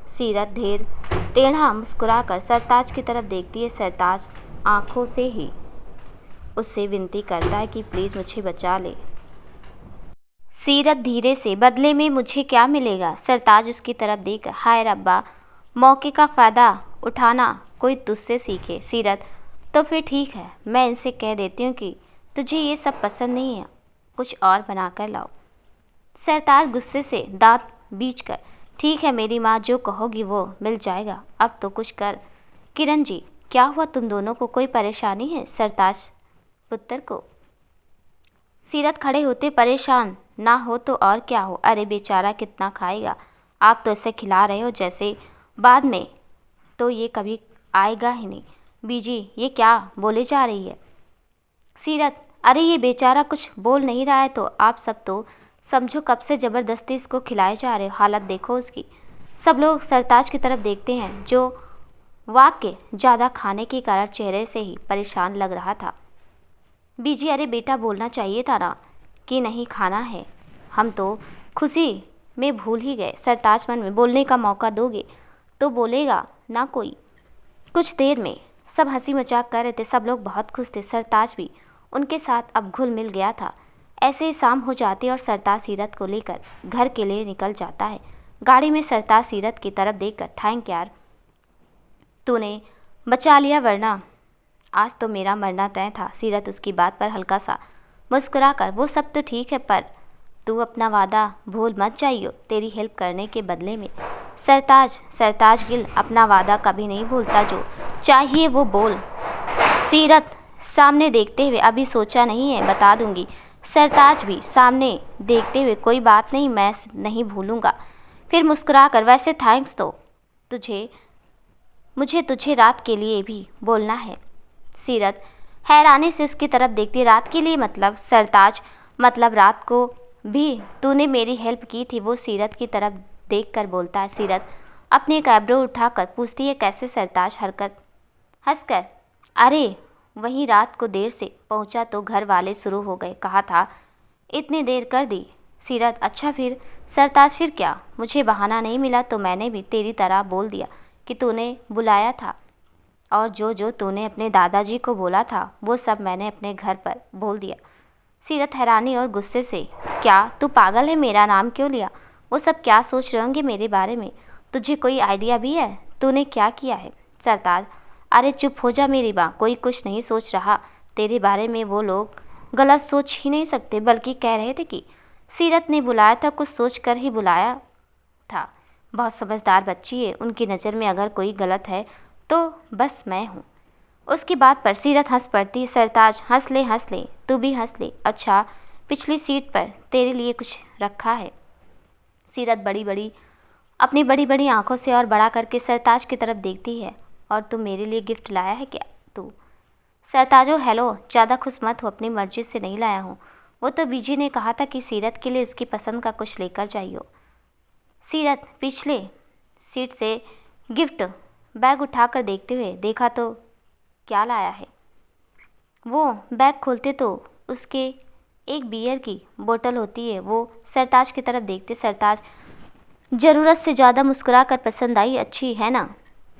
S1: सीरत ढेर टेढ़ा मुस्कुरा कर सरताज की तरफ देखती है। सरताज आंखों से ही उससे विनती करता है कि प्लीज़ मुझे बचा ले। सीरत धीरे से, बदले में मुझे क्या मिलेगा। सरताज उसकी तरफ देख, हाय रब्बा, मौके का फ़ायदा उठाना कोई तुझसे सीखे। सीरत तो फिर ठीक है, मैं इनसे कह देती हूँ कि तुझे ये सब पसंद नहीं है, कुछ और बना कर लाओ। सरताज गुस्से से दांत बींच कर, ठीक है मेरी माँ, जो कहोगी वो मिल जाएगा, अब तो कुछ कर। किरण जी क्या हुआ, तुम दोनों को कोई परेशानी है। सरताज पुत्र को। सीरत खड़े होते, परेशान ना हो तो और क्या हो, अरे बेचारा कितना खाएगा, आप तो इसे खिला रहे हो जैसे बाद में तो ये कभी आएगा ही नहीं। बीजी ये क्या बोले जा रही है। सीरत अरे ये बेचारा कुछ बोल नहीं रहा है तो आप सब तो समझो कब से ज़बरदस्ती इसको खिलाए जा रहे हो, हालत देखो उसकी। सब लोग सरताज की तरफ देखते हैं जो वाकई ज़्यादा खाने के कारण चेहरे से ही परेशान लग रहा था। बीजी अरे बेटा बोलना चाहिए था ना कि नहीं खाना है, हम तो खुशी में भूल ही गए। सरताज मन में, बोलने का मौका दोगे तो बोलेगा ना कोई। कुछ देर में सब हंसी मजाक कर रहे थे, सब लोग बहुत खुश थे। सरताज भी उनके साथ अब घुल मिल गया था। ऐसे ही शाम हो जाती है और सरताज सीरत को लेकर घर के लिए निकल जाता है। गाड़ी में सरताज सीरत की तरफ देखकर, थैंक यार तूने बचा लिया, वरना आज तो मेरा मरना तय था। सीरत उसकी बात पर हल्का सा मुस्कुरा कर, वो सब तो ठीक है पर तू अपना वादा भूल मत जाइयो, तेरी हेल्प करने के बदले में। सरताज गिल अपना वादा कभी नहीं भूलता, जो चाहिए वो बोल। सीरत सामने देखते हुए, अभी सोचा नहीं है, बता दूंगी। सरताज भी सामने देखते हुए, कोई बात नहीं, मैं नहीं भूलूंगा। फिर मुस्कुरा कर, वैसे थैंक्स तो मुझे तुझे रात के लिए भी बोलना है। सीरत हैरानी से उसकी तरफ देखती, रात के लिए मतलब। सरताज मतलब रात को भी तूने मेरी हेल्प की थी, वो सीरत की तरफ देखकर बोलता है। सीरत अपनी एक आईब्रो उठाकर पूछती है, कैसे। सरताज हंसकर, अरे वहीं रात को देर से पहुंचा तो घर वाले शुरू हो गए, कहा था इतनी देर कर दी। सीरत अच्छा फिर। सरताज फिर क्या, मुझे बहाना नहीं मिला तो मैंने भी तेरी तरह बोल दिया कि तूने बुलाया था, और जो तूने अपने दादाजी को बोला था वो सब मैंने अपने घर पर बोल दिया। सीरत हैरानी और गुस्से से, क्या तू पागल है, मेरा नाम क्यों लिया, वो सब क्या सोच रहे होंगे मेरे बारे में, तुझे कोई आइडिया भी है तूने क्या किया है। सरताज अरे चुप हो जा मेरी माँ, कोई कुछ नहीं सोच रहा तेरे बारे में। वो लोग गलत सोच ही नहीं सकते, बल्कि कह रहे थे कि सीरत ने बुलाया था, कुछ सोच कर ही बुलाया था। बहुत समझदार बच्ची है, उनकी नज़र में अगर कोई गलत है तो बस मैं हूँ। उसकी बात पर सीरत हंस पड़ती। सरताज हंस ले, तू भी हंस ले। अच्छा, पिछली सीट पर तेरे लिए कुछ रखा है। सीरत अपनी बड़ी बड़ी आंखों से और बड़ा करके सरताज की तरफ देखती है। और तू मेरे लिए गिफ्ट लाया है क्या? तू सरताजो हेलो, ज़्यादा खुश मत हो, अपनी मर्जी से नहीं लाया हूँ। वो तो बीजी ने कहा था कि सीरत के लिए उसकी पसंद का कुछ लेकर जाइयो। सीरत पिछले सीट से गिफ्ट बैग उठाकर देखते हुए देखा तो क्या लाया है। वो बैग खोलते तो उसके एक बियर की बोतल होती है। वो सरताज की तरफ देखते। सरताज ज़रूरत से ज़्यादा मुस्कुरा कर पसंद आई, अच्छी है ना?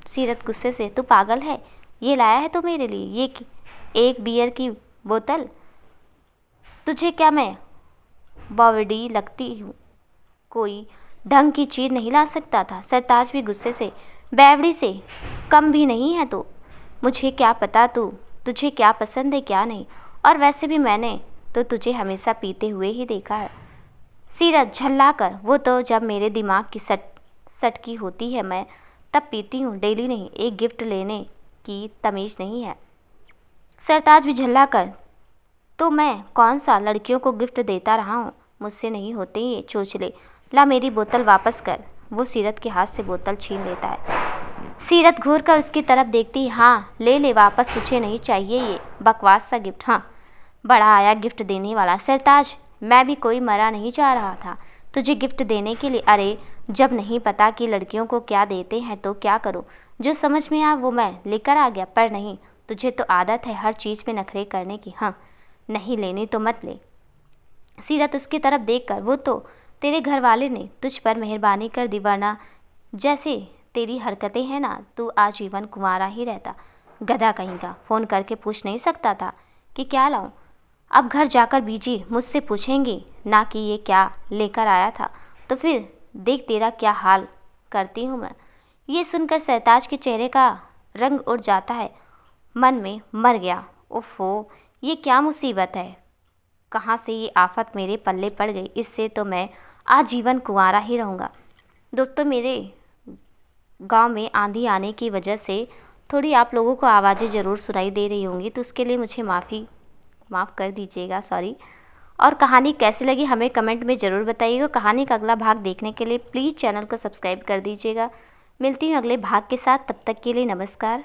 S1: सीरत गुस्से से, तू पागल है, ये लाया है तो मेरे लिए ये एक बियर की बोतल? तुझे क्या मैं बावड़ी लगती हूँ? कोई ढंग की चीज़ नहीं ला सकता था? सरताज भी गुस्से से, बैवड़ी से कम भी नहीं है तू। मुझे क्या पता तुझे क्या पसंद है क्या नहीं, और वैसे भी मैंने तो तुझे हमेशा पीते हुए ही देखा है। सीरत झल्ला कर, वो तो जब मेरे दिमाग की सटकी होती है मैं तब पीती हूँ, डेली नहीं। एक गिफ्ट लेने की तमीज़ नहीं है। सरताज भी झल्ला कर, तो मैं कौन सा लड़कियों को गिफ्ट देता रहा हूँ? मुझसे नहीं होते ये चोचले, ला मेरी बोतल वापस कर। वो सीरत के हाथ से बोतल छीन लेता है। सीरत घूर कर उसकी तरफ देखती, हाँ ले वापस, मुझे नहीं चाहिए ये बकवास सा गिफ्ट। हाँ, बड़ा आया गिफ्ट देने वाला। सरताज, मैं भी कोई मरा नहीं जा रहा था तुझे गिफ्ट देने के लिए। अरे जब नहीं पता कि लड़कियों को क्या देते हैं तो क्या करूँ, जो समझ में आया वो मैं लेकर आ गया। पर नहीं, तुझे तो आदत है हर चीज़ में नखरे करने की। हाँ, नहीं लेनी तो मत ले। सीरत उसकी तरफ देखकर, वो तो तेरे घर वाले ने तुझ पर मेहरबानी कर दी, वरना जैसे तेरी हरकतें हैं ना, तू आजीवन कुंवारा ही रहता। गधा कहीं का, फ़ोन करके पूछ नहीं सकता था कि क्या लाऊं? अब घर जाकर बीजी मुझसे पूछेंगी ना कि ये क्या लेकर आया था, तो फिर देख तेरा क्या हाल करती हूँ मैं। ये सुनकर सरताज के चेहरे का रंग उड़ जाता है। मन में मर गया, ओफो ये क्या मुसीबत है, कहाँ से ये आफत मेरे पल्ले पड़ गई। इससे तो मैं आजीवन कुंवारा ही रहूँगा। दोस्तों, मेरे गांव में आंधी आने की वजह से थोड़ी आप लोगों को आवाज़ें ज़रूर सुनाई दे रही होंगी, तो उसके लिए मुझे माफ़ कर दीजिएगा, सॉरी। और कहानी कैसी लगी हमें कमेंट में ज़रूर बताइएगा। कहानी का अगला भाग देखने के लिए प्लीज़ चैनल को सब्सक्राइब कर दीजिएगा। मिलती हूँ अगले भाग के साथ, तब तक के लिए नमस्कार।